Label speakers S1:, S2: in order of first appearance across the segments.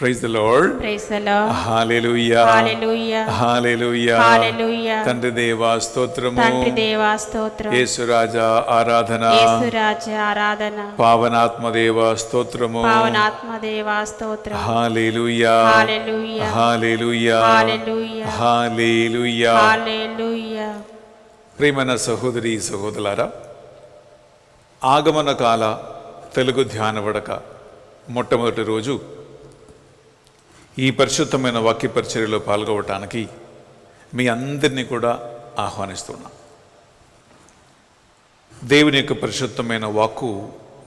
S1: Praise the lord.
S2: Praise the lord.
S1: Hallelujah.
S2: Hallelujah.
S1: Hallelujah.
S2: Hallelujah.
S1: తండ్రి దేవా స్తోత్రము.
S2: తండ్రి దేవా స్తోత్రం.
S1: యేసు రాజా ఆరాధన.
S2: యేసు రాజా ఆరాధన.
S1: పావనాత్మ దేవా స్తోత్రము.
S2: పావనాత్మ దేవా స్తోత్రం.
S1: హల్లెలూయా.
S2: హల్లెలూయా.
S1: హల్లెలూయా.
S2: హల్లెలూయా.
S1: హల్లెలూయా.
S2: హల్లెలూయా.
S1: ప్రియమైన సహోదరి సహోదరులారా, ఆగమన కాల తెలుగు ధ్యాన వడక మొట్టమొదటి రోజు ఈ పరిశుద్ధమైన వాక్య పరిచర్యలో పాల్గొనడానికి మీ అందరినీ కూడా ఆహ్వానిస్తున్నాం. దేవుని యొక్క పరిశుద్ధమైన వాక్కు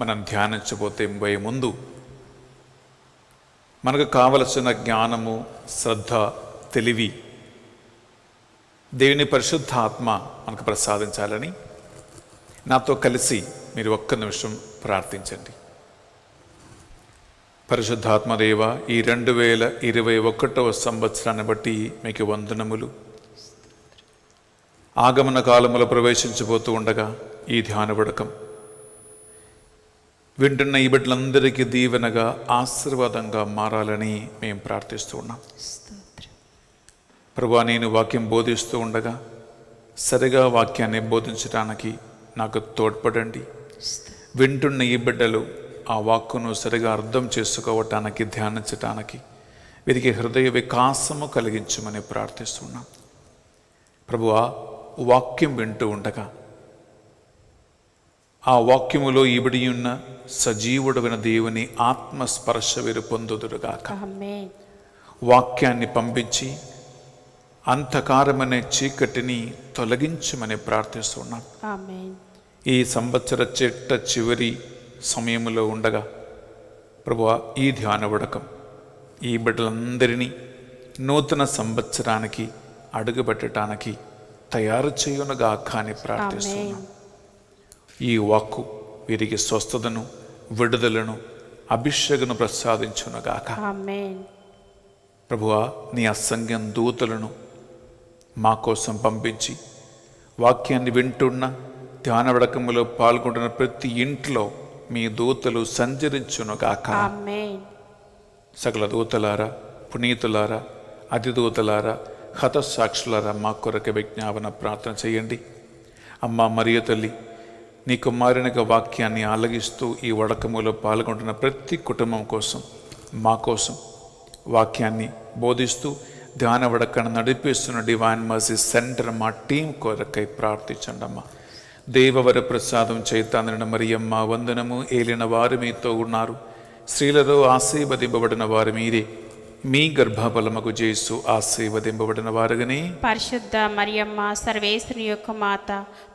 S1: మనం ధ్యానించబోతే ముందు మనకు కావలసిన జ్ఞానము, శ్రద్ధ, తెలివి దేవుని పరిశుద్ధ ఆత్మ మనకు ప్రసాదించాలని నాతో కలిసి మీరు ఒక్క నిమిషం ప్రార్థించండి. పరిశుద్ధాత్మదేవ, ఈ 2021వ సంవత్సరాన్ని బట్టి మీకు వందనములు. ఆగమన కాలములో ప్రవేశించబోతూ ఉండగా ఈ ధ్యాన వడకం వింటున్న ఈ బిడ్డలందరికీ దీవెనగా, ఆశీర్వాదంగా మారాలని మేము ప్రార్థిస్తూ ఉన్నాం. ప్రభువా, నేను వాక్యం బోధిస్తూ ఉండగా సరిగా వాక్యాన్ని బోధించడానికి నాకు తోడ్పడండి. వింటున్న ఈ బిడ్డలు ఆ వాక్కును సరిగా అర్థం చేసుకోవటానికి, ధ్యానించటానికి వీరికి హృదయ వికాసము కలిగించమని ప్రార్థిస్తున్నాం. ప్రభువా, వాక్యం వింటూ ఉండగా ఆ వాక్యములో ఇబడి ఉన్న సజీవుడైన దేవుని ఆత్మస్పర్శ వీరు పొందుదురుగాక. వాక్యాన్ని పంపించి అంధకారమనే చీకటిని తొలగించమని ప్రార్థిస్తున్నాం. ఈ సంవత్సర చివరి సమయంలో ఉండగా ప్రభువా, ఈ ధ్యాన వడకం ఈ బిడ్డలందరినీ నూతన సంవత్సరానికి అడుగుపెట్టడానికి తయారు చేయునుగాక అని ప్రార్థిస్తున్నాం. ఈ వాక్కు వీరికి స్వస్థతను, విడుదలను, అభిషేకను ప్రసాదించునుగాక. ప్రభువా, నీ అసంఖ్యం దూతలను మా కోసం పంపించి వాక్యాన్ని వింటున్న, ధ్యాన వడకములో పాల్గొంటున్న ప్రతి ఇంట్లో మీ దూతలు సంచరించునుగాక. సకల దూతలారా, పునీతులారా, అతిదూతలారా, హతసాక్షులారా, మా కొరకు విజ్ఞాపన ప్రార్థన చేయండి. అమ్మ మరియ తల్లి, నీ కుమారునిగా వాక్యాన్ని ఆలగిస్తూ ఈ వడకములో పాల్గొంటున్న ప్రతి కుటుంబం కోసం, మా కోసం వాక్యాన్ని బోధిస్తూ ధ్యాన వడకను నడిపిస్తున్న డివైన్ మర్సీ సెంటర్ మా టీం కొరకై ప్రార్థించండి. అమ్మ దేవవర ప్రసాదం చైతన్య మరియమ్మ వందనము. ఏలిన వారు మీతో ఉన్నారు, స్త్రీలలో ఆశీర్వదింపబడిన వారు మీరే, మీ గర్భఫలముకు యేసు ఆశీర్వదింపబడిన వారుగానే.
S2: పరిశుద్ధ మరియమ్మ సర్వేశ్వరుని యొక్క మాత,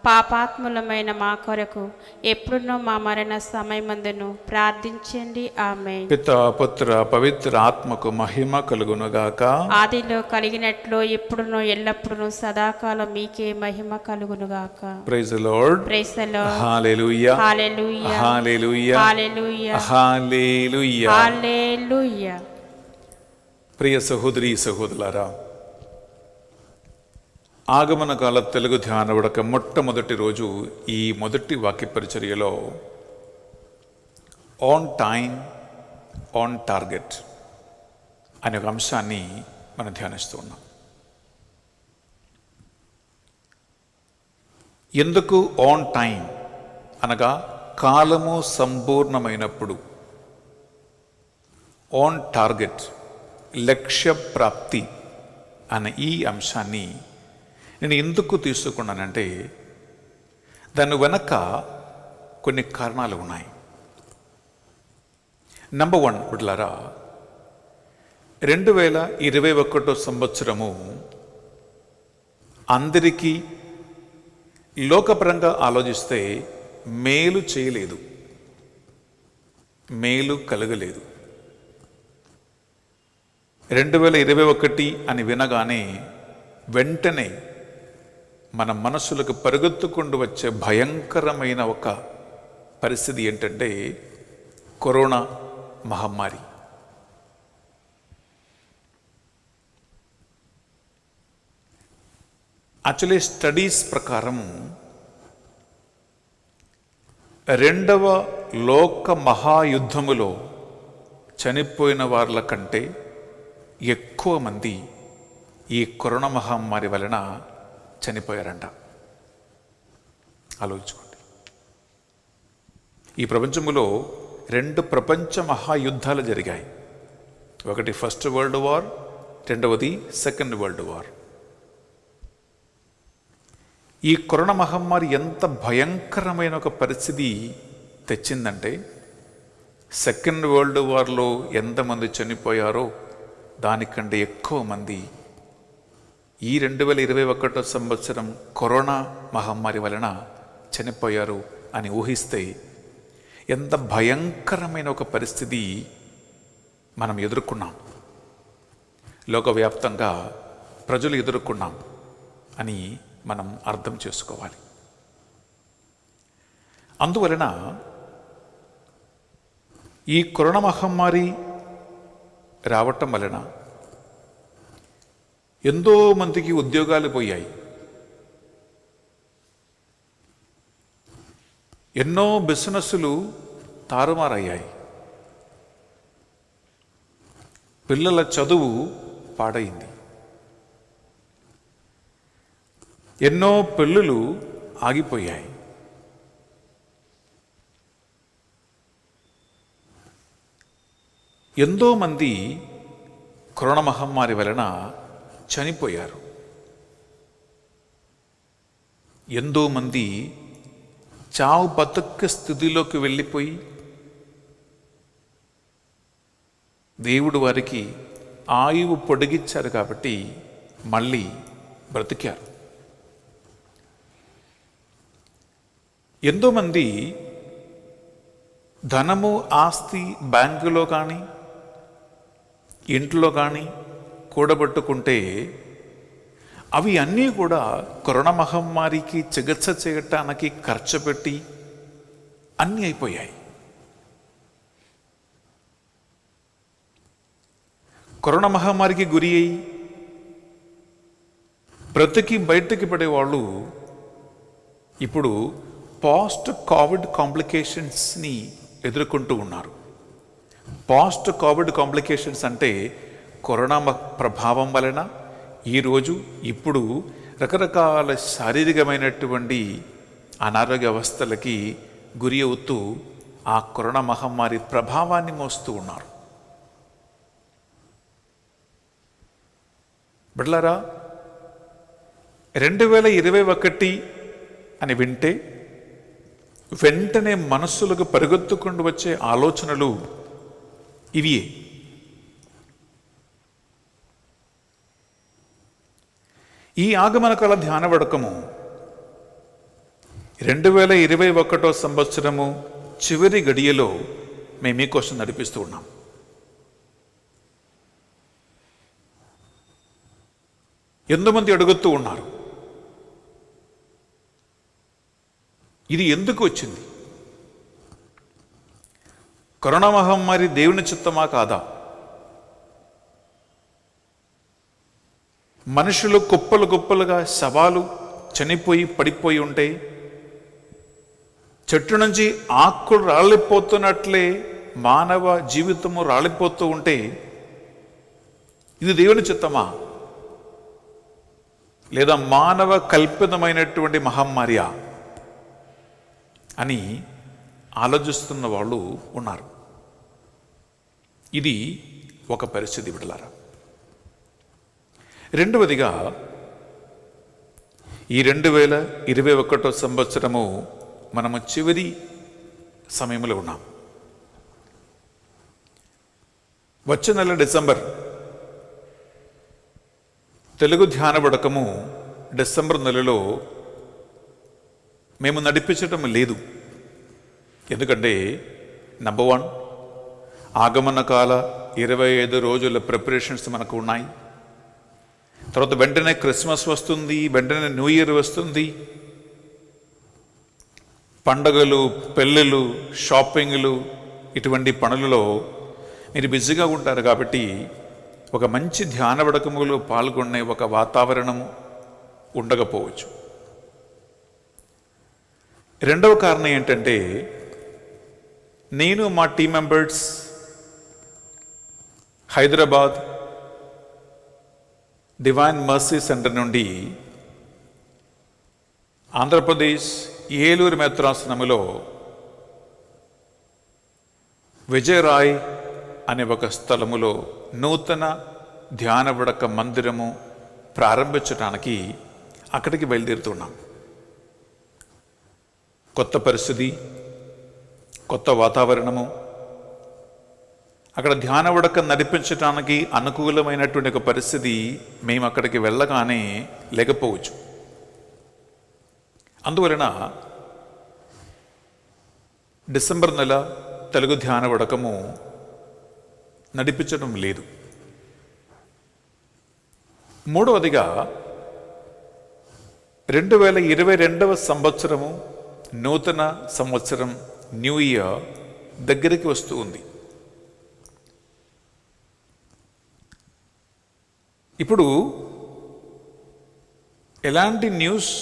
S2: పాపాత్ములమైన మా కొరకు ఎప్పుడునో మా మరణ సమయమందును ప్రార్థించండి. ఆమేన్.
S1: పితా, పుత్ర, పవిత్ర ఆత్మకు మహిమ కలుగునుగాక.
S2: ఆదిలో కలిగినట్లు ఎప్పుడునో ఎల్లప్పుడును సదాకాలం మీకే మహిమ కలుగునుగాక.
S1: Praise the lord.
S2: Praise the lord.
S1: Hallelujah.
S2: Hallelujah.
S1: Hallelujah.
S2: Hallelujah.
S1: Hallelujah.
S2: Hallelujah.
S1: ప్రియ సహోదరి సహోదరులారా, ఆగమన కాల తెలుగు ధ్యాన వడక మొట్టమొదటి రోజు ఈ మొదటి వాక్య పరిచర్యలో ఆన్ టైం ఆన్ టార్గెట్ అనే ఒక అంశాన్ని మనం ధ్యానిస్తూ ఉన్నాం. ఎందుకు ఆన్ టైం అనగా కాలము సంపూర్ణమైనప్పుడు, ఆన్ టార్గెట్ లక్ష్య ప్రాప్తి అనే ఈ అంశాన్ని నేను ఎందుకు తీసుకున్నానంటే దాని వెనక కొన్ని కారణాలు ఉన్నాయి. నంబర్ 1 బిడ్డలారా, 2021 సంవత్సరము అందరికీ లోకపరంగా ఆలోచిస్తే మేలు చేయలేదు, మేలు కలగలేదు. 2021 అని వినగానే వెంటనే మన మనసులకు పరుగెత్తుకుంటూ వచ్చే భయంకరమైన ఒక పరిస్థితి ఏంటంటే కరోనా మహమ్మారి. యాక్చువల్లీ స్టడీస్ ప్రకారం రెండవ లోక మహాయుద్ధములో చనిపోయిన వాళ్ళ కంటే ఎక్కువ మంది ఈ కరోనా మహమ్మారి వలన చనిపోయారంట. ఆలోచించుకోండి. ఈ ప్రపంచంలో 2 ప్రపంచ మహాయుద్ధాలు జరిగాయి. ఒకటి ఫస్ట్ వరల్డ్ వార్, రెండవది సెకండ్ వరల్డ్ వార్. ఈ కరోనా మహమ్మారి ఎంత భయంకరమైన ఒక పరిస్థితి తెచ్చిందంటే, సెకండ్ వరల్డ్ వార్లో ఎంతమంది చనిపోయారో దానికంటే ఎక్కువ మంది ఈ 2021 సంవత్సరం కరోనా మహమ్మారి వలన చనిపోయారు అని ఊహిస్తే ఎంత భయంకరమైన ఒక పరిస్థితి మనం ఎదుర్కొన్నాం, లోకవ్యాప్తంగా ప్రజలు ఎదుర్కొన్నాం అని మనం అర్థం చేసుకోవాలి. అందువలన ఈ కరోనా మహమ్మారి రావటం వలన ఎంతో మందికి ఉద్యోగాలు పోయాయి, ఎన్నో బిజినెస్లు తారుమారయ్యాయి, పిల్లల చదువు పాడైంది, ఎన్నో పెళ్ళిళ్ళు ఆగిపోయాయి. ఎంతో మంది కరోనా మహమ్మారి వలన చనిపోయారు. ఎంతో మంది చావు బతుక స్థితిలోకి వెళ్ళిపోయి దేవుడు వారికి ఆయువు పొడిగించారు కాబట్టి మళ్ళీ బ్రతికారు. ఎంతోమంది ధనము ఆస్తి బ్యాంకులో కానీ ఇంట్లో కానీ కూడబెట్టుకుంటే అవి అన్నీ కూడా కరోనా మహమ్మారికి చికిత్స చేయటానికి ఖర్చు పెట్టి అన్నీ అయిపోయాయి. కరోనా మహమ్మారికి గురి అయి బ్రతికి బయటికి పడేవాళ్ళు ఇప్పుడు పోస్ట్ కోవిడ్ కాంప్లికేషన్స్ని ఎదుర్కొంటూ ఉన్నారు. పోస్ట్ కోవిడ్ కాంప్లికేషన్స్ అంటే కరోనా ప్రభావం వలన ఈరోజు ఇప్పుడు రకరకాల శారీరకమైనటువంటి అనారోగ్య అవస్థలకి గురి అవుతూ ఆ కరోనా మహమ్మారి ప్రభావాన్ని మోస్తూ ఉన్నారు. బిడ్డలారా, 2021 అని వింటే వెంటనే మనస్సులకు పరిగెత్తుకుంటూ వచ్చే ఆలోచనలు ఇవియే. ఈ ఆగమన కాల ధ్యాన వడకము 2021 సంవత్సరము చివరి గడియలో మేము మీకోసం నడిపిస్తూ ఉన్నాం. ఎంతోమంది అడుగుతూ ఉన్నారు, ఇది ఎందుకు వచ్చింది? కరోనా మహమ్మారి దేవుని చిత్తమా కాదా? మనుషులు కుప్పలు కుప్పలుగా శవాలు చనిపోయి పడిపోయి ఉంటే, చెట్టు నుంచి ఆకులు రాలిపోతున్నట్లే మానవ జీవితము రాలిపోతూ ఉంటే ఇది దేవుని చిత్తమా, లేదా మానవ కల్పితమైనటువంటి మహమ్మారియా అని ఆలోచిస్తున్న వాళ్ళు ఉన్నారు. ఇది ఒక పరిస్థితి బిడ్డలారా. రెండవదిగా, ఈ 2021 సంవత్సరము మనము చివరి సమయంలో ఉన్నాం. వచ్చే నెల డిసెంబర్ తెలుగు ధ్యాన వడకము డిసెంబర్ నెలలో మేము నడిపించటం లేదు. ఎందుకంటే నంబర్ 1, ఆగమన కాల 25 రోజుల ప్రిపరేషన్స్ మనకు ఉన్నాయి. తర్వాత వెంటనే క్రిస్మస్ వస్తుంది, వెంటనే న్యూ ఇయర్ వస్తుంది, పండగలు, పెళ్ళిళ్ళు, షాపింగ్లు, ఇటువంటి పనులలో మీరు బిజీగా ఉంటారు. కాబట్టి ఒక మంచి ధ్యాన వడకములో పాల్గొనే ఒక వాతావరణం ఉండకపోవచ్చు. రెండవ కారణం ఏంటంటే, నేను మా team members Hyderabad divine mercy centre నుండి ఆంధ్రప్రదేశ్ ఏలూరు మెత్రాసనములో విజయరాయ్ అనే ఒక స్థలములో నూతన ధ్యాన వడక మందిరము ప్రారంభించడానికి అక్కడికి బయలుదేరుతున్నాం. కొత్త పరిస్థితి, కొత్త వాతావరణము, అక్కడ ధ్యాన వడక నడిపించడానికి అనుకూలమైనటువంటి ఒక పరిస్థితి మేము అక్కడికి వెళ్ళగానే లేకపోవచ్చు. అందువలన డిసెంబర్ నెల తెలుగు ధ్యాన వడకము నడిపించడం లేదు. మూడవదిగా 2022వ సంవత్సరము, నూతన సంవత్సరం, న్యూ ఇయర్ దగ్గరికి వస్తూ ఉంది. ఇప్పుడు ఎలాంటి న్యూస్,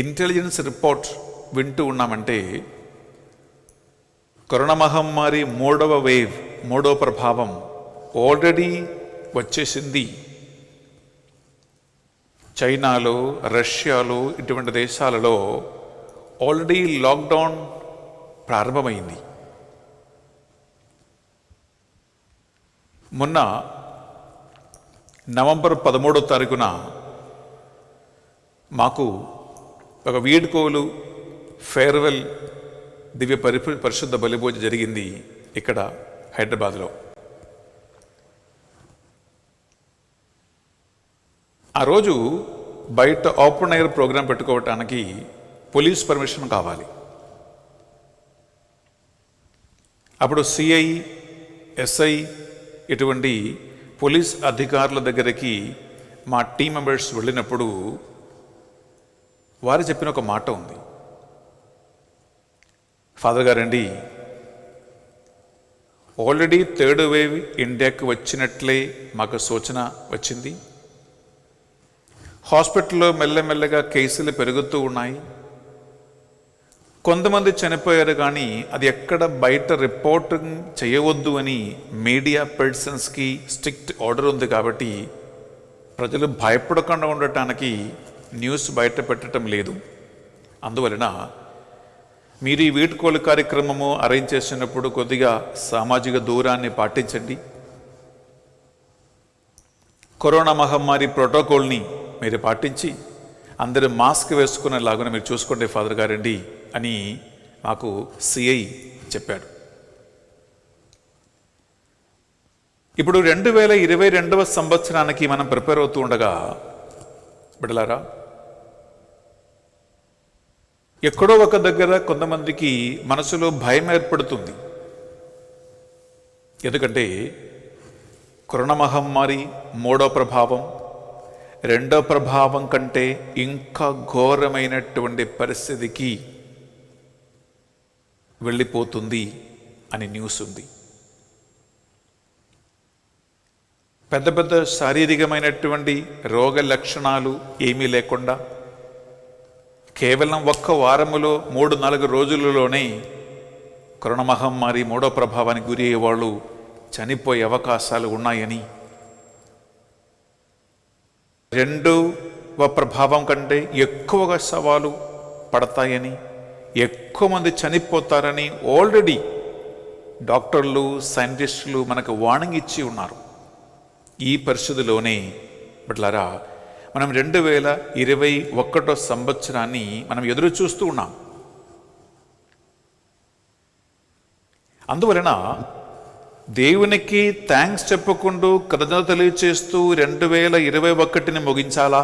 S1: ఇంటెలిజెన్స్ రిపోర్ట్ వింటూ ఉన్నామంటే కరోనా మహమ్మారి 3వ వేవ్, 3వ ప్రభావం ఆల్రెడీ వచ్చేసింది. చైనాలో, రష్యాలో, ఇటువంటి దేశాలలో ఆల్రెడీ లాక్డౌన్ ప్రారంభమైంది. మొన్న నవంబర్ 13వ తారీఖున మాకు ఒక వీడ్కోలు ఫేర్వెల్ దివ్య పరిశుద్ధ బలిభోజ జరిగింది ఇక్కడ హైదరాబాద్లో. ఆ రోజు బయట ఓపెన్ ఎయిర్ ప్రోగ్రాం పెట్టుకోవటానికి పోలీస్ పర్మిషన్ కావాలి. అప్పుడు సిఐ, ఎస్ఐ ఇటువంటి పోలీస్ అధికారుల దగ్గరికి మా టీం మెంబర్స్ వెళ్ళినప్పుడు వారు చెప్పిన ఒక మాట ఉంది. ఫాదర్ గారండి, ఆల్రెడీ 3rd వేవ్ ఇండియాకి వచ్చినట్లే మాకు సూచన వచ్చింది. హాస్పిటల్లో మెల్లమెల్లగా కేసులు పెరుగుతూ ఉన్నాయి. కొంతమంది చనిపోయారు, కానీ అది ఎక్కడ బయట రిపోర్టింగ్ చేయవద్దు అని మీడియా పర్సన్స్కి స్ట్రిక్ట్ ఆర్డర్ ఉంది. కాబట్టి ప్రజలు భయపడకుండా ఉండటానికి న్యూస్ బయట పెట్టడం లేదు. అందువలన మీరు ఈ వీడ్కోలు కార్యక్రమము అరేంజ్ చేసినప్పుడు కొద్దిగా సామాజిక దూరాన్ని పాటించండి. కరోనా మహమ్మారి ప్రోటోకాల్ని మీరు పాటించి అందరూ మాస్క్ వేసుకునేలాగా మీరు చూసుకోండి ఫాదర్ గారండి అని మాకు సిఐ చెప్పాడు. ఇప్పుడు 2022వ సంవత్సరానికి మనం ప్రిపేర్ అవుతూ ఉండగా బిడ్డలారా, ఎక్కడో ఒక దగ్గర కొంతమందికి మనసులో భయం ఏర్పడుతుంది. ఎందుకంటే కరోనా మహమ్మారి 3వ ప్రభావం, 2వ ప్రభావం కంటే ఇంకా ఘోరమైనటువంటి పరిస్థితికి వెళ్ళిపోతుంది అని న్యూస్ ఉంది. పెద్ద పెద్ద శారీరకమైనటువంటి రోగ లక్షణాలు ఏమీ లేకుండా కేవలం 1 వారములో 3-4 రోజులలోనే కరోనా మహమ్మారి 3వ ప్రభావానికి గురి అయ్యేవాళ్ళు చనిపోయే అవకాశాలు ఉన్నాయని, 2వ ప్రభావం కంటే ఎక్కువగా సవాలు పడతాయని, ఎక్కువ మంది చనిపోతారని ఆల్రెడీ డాక్టర్లు, సైంటిస్టులు మనకు వార్నింగ్ ఇచ్చి ఉన్నారు. ఈ పరిస్థితిలోనే బిడ్డలారా, మనం 2021వ సంవత్సరాన్ని మనం ఎదురు చూస్తూ ఉన్నాం. అందువలన దేవునికి థ్యాంక్స్ చెప్పుకుంటూ కృతజ్ఞత తెలియచేస్తూ 2021ని ముగించాలా?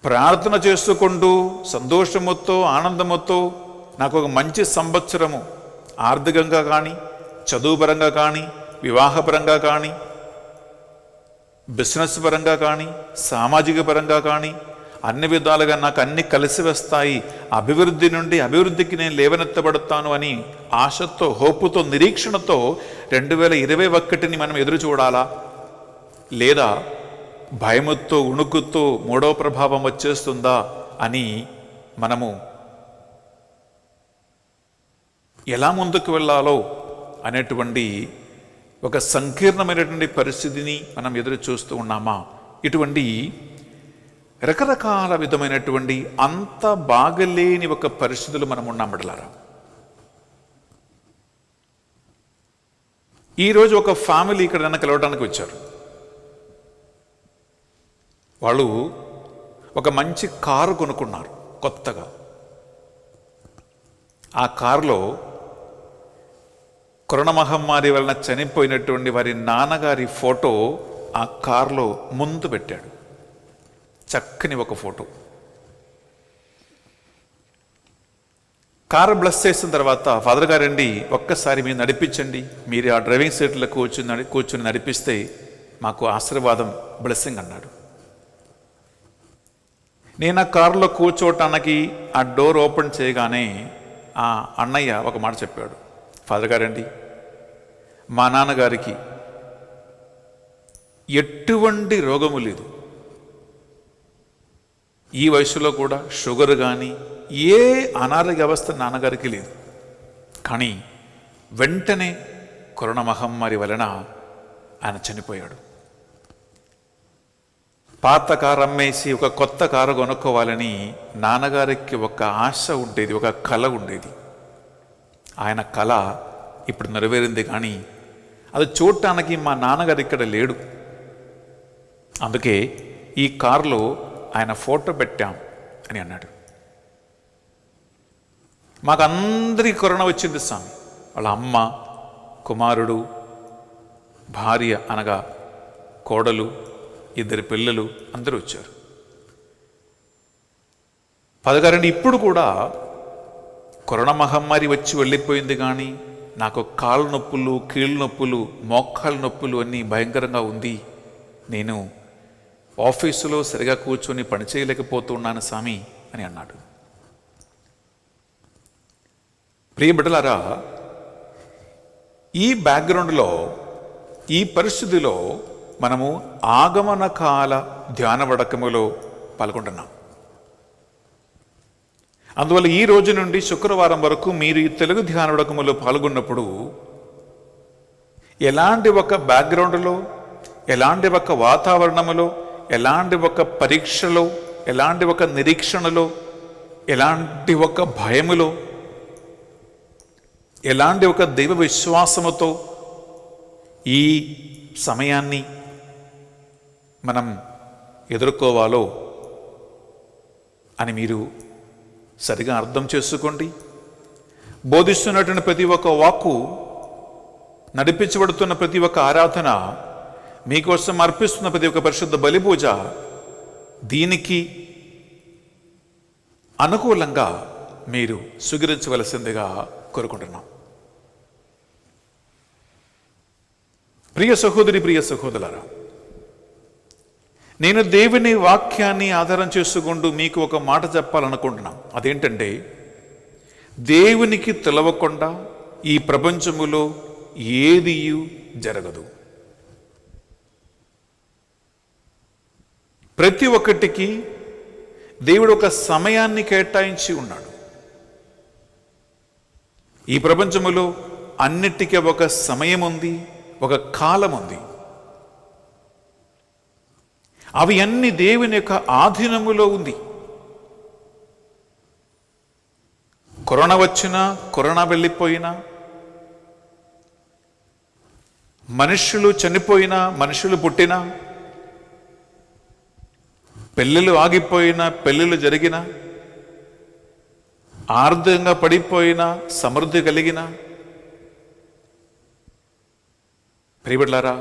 S1: ప్రార్థన చేసుకుంటూ సంతోషముతో, ఆనందముతో నాకు ఒక మంచి సంవత్సరము ఆర్థికంగా కానీ, చదువుపరంగా కానీ, వివాహపరంగా కానీ, బిజినెస్ పరంగా కానీ, సామాజిక పరంగా కానీ అన్ని విధాలుగా నాకు అన్ని కలిసి వస్తాయి, అభివృద్ధి నుండి అభివృద్ధికి నేను లేవనెత్తబడతాను అని ఆశతో, హోపుతో, నిరీక్షణతో 2021ని మనం ఎదురు చూడాలా? లేదా భయముతో, ఉణుకుతో 3వ ప్రభావం వచ్చేస్తుందా అని మనము ఎలా ముందుకు వెళ్ళాలో అనేటువంటి ఒక సంకీర్ణమైనటువంటి పరిస్థితిని మనం ఎదురు చూస్తూ ఉన్నామా? ఇటువంటి రకరకాల విధమైనటువంటి అంత బాగలేని ఒక పరిస్థితులు మనం ఉన్నాం బిడ్డలారా. ఈరోజు ఒక ఫ్యామిలీ ఇక్కడ నన్ను కలవడానికి వచ్చారు. వాళ్ళు ఒక మంచి కారు కొనుక్కున్నారు కొత్తగా. ఆ కారులో కరోనా మహమ్మారి వలన చనిపోయినటువంటి వారి నాన్నగారి ఫోటో ఆ కారులో ముందు పెట్టాడు. చక్కని ఒక ఫోటో. కారు బ్లెస్ చేసిన తర్వాత ఫాదర్ గారండి ఒక్కసారి మీరు నడిపించండి, మీరు ఆ డ్రైవింగ్ సీట్లో కూర్చుని నడిపిస్తే మాకు ఆశీర్వాదం, బ్లెస్సింగ్ అన్నాడు. నేను ఆ కారులో కూర్చోవటానికి ఆ డోర్ ఓపెన్ చేయగానే ఆ అన్నయ్య ఒక మాట చెప్పాడు. ఫాదర్ గారండి, మా నాన్నగారికి ఎటువంటి రోగము లేదు, ఈ వయసులో కూడా షుగర్ కానీ ఏ అనారోగ్య అవస్థ నాన్నగారికి లేదు. కానీ వెంటనే కరోనా మహమ్మారి వలన ఆయన చనిపోయాడు. పాత కారు అమ్మేసి ఒక కొత్త కారు కొనుక్కోవాలని నాన్నగారికి ఒక ఆశ ఉండేది, ఒక కళ ఉండేది. ఆయన కళ ఇప్పుడు నెరవేరింది. కానీ అది చూడటానికి మా నాన్నగారు ఇక్కడ లేడు. అందుకే ఈ కారులో ఆయన ఫోటో పెట్టాం అని అన్నాడు. మాకందరికీ కరోనా వచ్చింది స్వామి. వాళ్ళ అమ్మ, కుమారుడు, భార్య అనగా కోడలు, 2 పిల్లలు అందరూ వచ్చారు. పదగారండి ఇప్పుడు కూడా కరోనా మహమ్మారి వచ్చి వెళ్ళిపోయింది. కానీ నాకు కాళ్ళ నొప్పులు, కీళ్ళ నొప్పులు, మోకాళ్ళ నొప్పులు అన్నీ భయంకరంగా ఉంది. నేను ఆఫీసులో సరిగా కూర్చొని పనిచేయలేకపోతున్నాను స్వామి అని అన్నాడు. ప్రియ బిడ్డలారా, ఈ బ్యాక్గ్రౌండ్లో, ఈ పరిస్థితిలో మనము ఆగమన కాల ధ్యాన వడకములో పాల్గొంటున్నాం. అందువల్ల ఈ రోజు నుండి శుక్రవారం వరకు మీరు ఈ తెలుగు ధ్యాన వడకములో పాల్గొన్నప్పుడు ఎలాంటి ఒక బ్యాక్గ్రౌండ్లో, ఎలాంటి ఒక వాతావరణములో, ఎలాంటి ఒక పరీక్షలో, ఎలాంటి ఒక నిరీక్షణలో, ఎలాంటి ఒక భయములో, ఎలాంటి ఒక దైవ విశ్వాసముతో ఈ సమయాన్ని మనం ఎదుర్కోవాలో అని మీరు సరిగా అర్థం చేసుకోండి. బోధిస్తున్నటువంటి ప్రతి ఒక్క వాక్కు, నడిపించబడుతున్న ప్రతి ఒక్క ఆరాధన, మీకోసం అర్పిస్తున్న ప్రతి ఒక్క పరిశుద్ధ బలిపూజ దీనికి అనుకూలంగా మీరు స్వీకరించవలసిందిగా కోరుకుంటున్నాం. ప్రియ సహోదరి, ప్రియ సహోదరులారా, నేను దేవుని వాక్యాన్ని ఆధారం చేసుకుంటూ మీకు ఒక మాట చెప్పాలనుకుంటున్నాం. అదేంటంటే, దేవునికి తెలవకుండా ఈ ప్రపంచములో ఏది జరగదు. ప్రతి ఒక్కటికి దేవుడు ఒక సమయాన్ని కేటాయించి ఉన్నాడు. ఈ ప్రపంచములో అన్నిటికీ ఒక సమయం ఉంది, ఒక కాలం ఉంది. అవి అన్ని దేవుని యొక్క ఆధీనములో ఉంది. కరోనా వచ్చినా, కరోనా వెళ్ళిపోయినా, మనుషులు చనిపోయినా, మనుషులు పుట్టినా, పెళ్ళిళ్ళు ఆగిపోయినా, పెళ్ళిళ్ళు జరిగినా, ఆర్థికంగా పడిపోయినా, సమృద్ధి కలిగిన ప్రియబిడ్డలారా,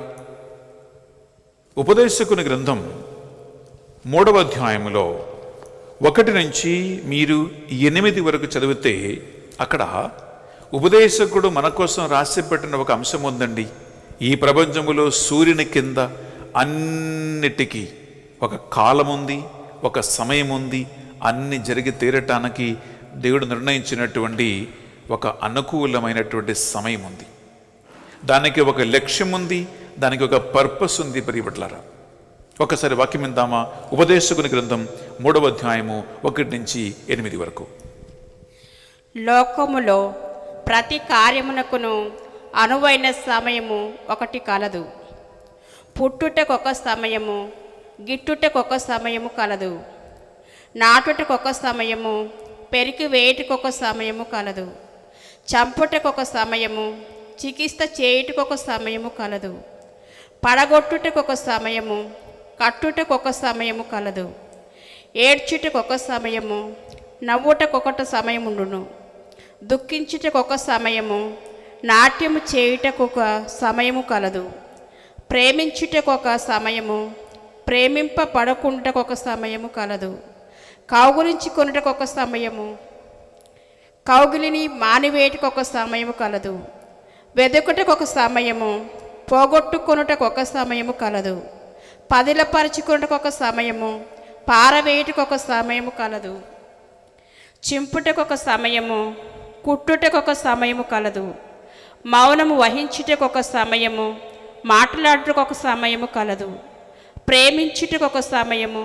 S1: ఉపదేశకుని గ్రంథం 3వ అధ్యాయములో 1 నుంచి మీరు 8 వరకు చదివితే అక్కడ ఉపదేశకుడు మన కోసం రాసి పెట్టిన ఒక అంశం ఉందండి. ఈ ప్రపంచములో సూర్యుని కింద అన్నిటికీ ఒక కాలం ఉంది, ఒక సమయం ఉంది. అన్ని జరిగి తీరటానికి దేవుడు నిర్ణయించినటువంటి ఒక అనుకూలమైనటువంటి సమయం ఉంది. దానికి ఒక లక్ష్యం ఉంది, దానికి ఒక పర్పస్ ఉంది. ప్రియబిడ్డలారా, ఒకసారి వాక్యం విందామా? ఉపదేశకుని గ్రంథం 3వ అధ్యాయము 1 నుంచి 8 వరకు.
S2: లోకములో ప్రతి కార్యమునకును అనువైన సమయము ఒకటి కలదు. పుట్టుటకొక సమయము, గిట్టుటకొక సమయము కలదు. నాటుటకొక సమయము, పెరికి వేయుటకొక సమయము కలదు. చంపుటకొక సమయము, చికిత్స చేయుటకొక సమయము కలదు. పడగొట్టుటకొక సమయము, కట్టుటకొక సమయము కలదు. ఏడ్చుటకొక సమయము, నవ్వుటకొకట సమయముండును. దుఃఖించుటకొక సమయము, నాట్యము చేయుటకొక సమయము కలదు. ప్రేమించుటకొక సమయము, ప్రేమింపబడకుంటకొక సమయము కలదు. కౌగులించుకొనుటకొక సమయము, కౌగిలిని మానివేటుకొక సమయము కలదు. వెదుకుటకొక సమయము, పోగొట్టుకొనుటకొక సమయము కలదు. పదిలపరుచుకొనుటకొక సమయము, పారవేయుటకొక సమయము కలదు. చింపుటకొక సమయము, కుట్టుటకొక సమయము కలదు. మౌనము వహించుటకొక సమయము, మాట్లాడుటకొక సమయము కలదు. ప్రేమించుటకొక సమయము,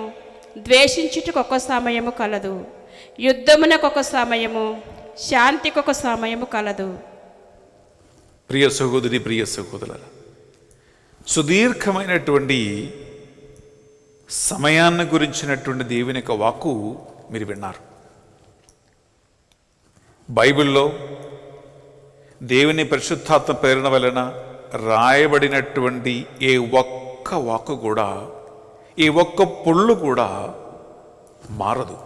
S2: ద్వేషించుటకొక సమయము కలదు. యుద్ధమునకొక సమయము, శాంతికొక సమయము కలదు.
S1: ప్రియ సహోదరి, ప్రియ సహోదరులారా, సుదీర్ఘమైనటువంటి సమయాన్ని గురించినటువంటి దేవుని యొక్క వాక్కు మీరు విన్నారు. బైబిల్లో దేవుని పరిశుద్ధాత్మ ప్రేరణ వలన రాయబడినటువంటి ఏ ఒక్క వాక్కు కూడా, ఏ ఒక్క పొళ్ళు కూడా మారదు.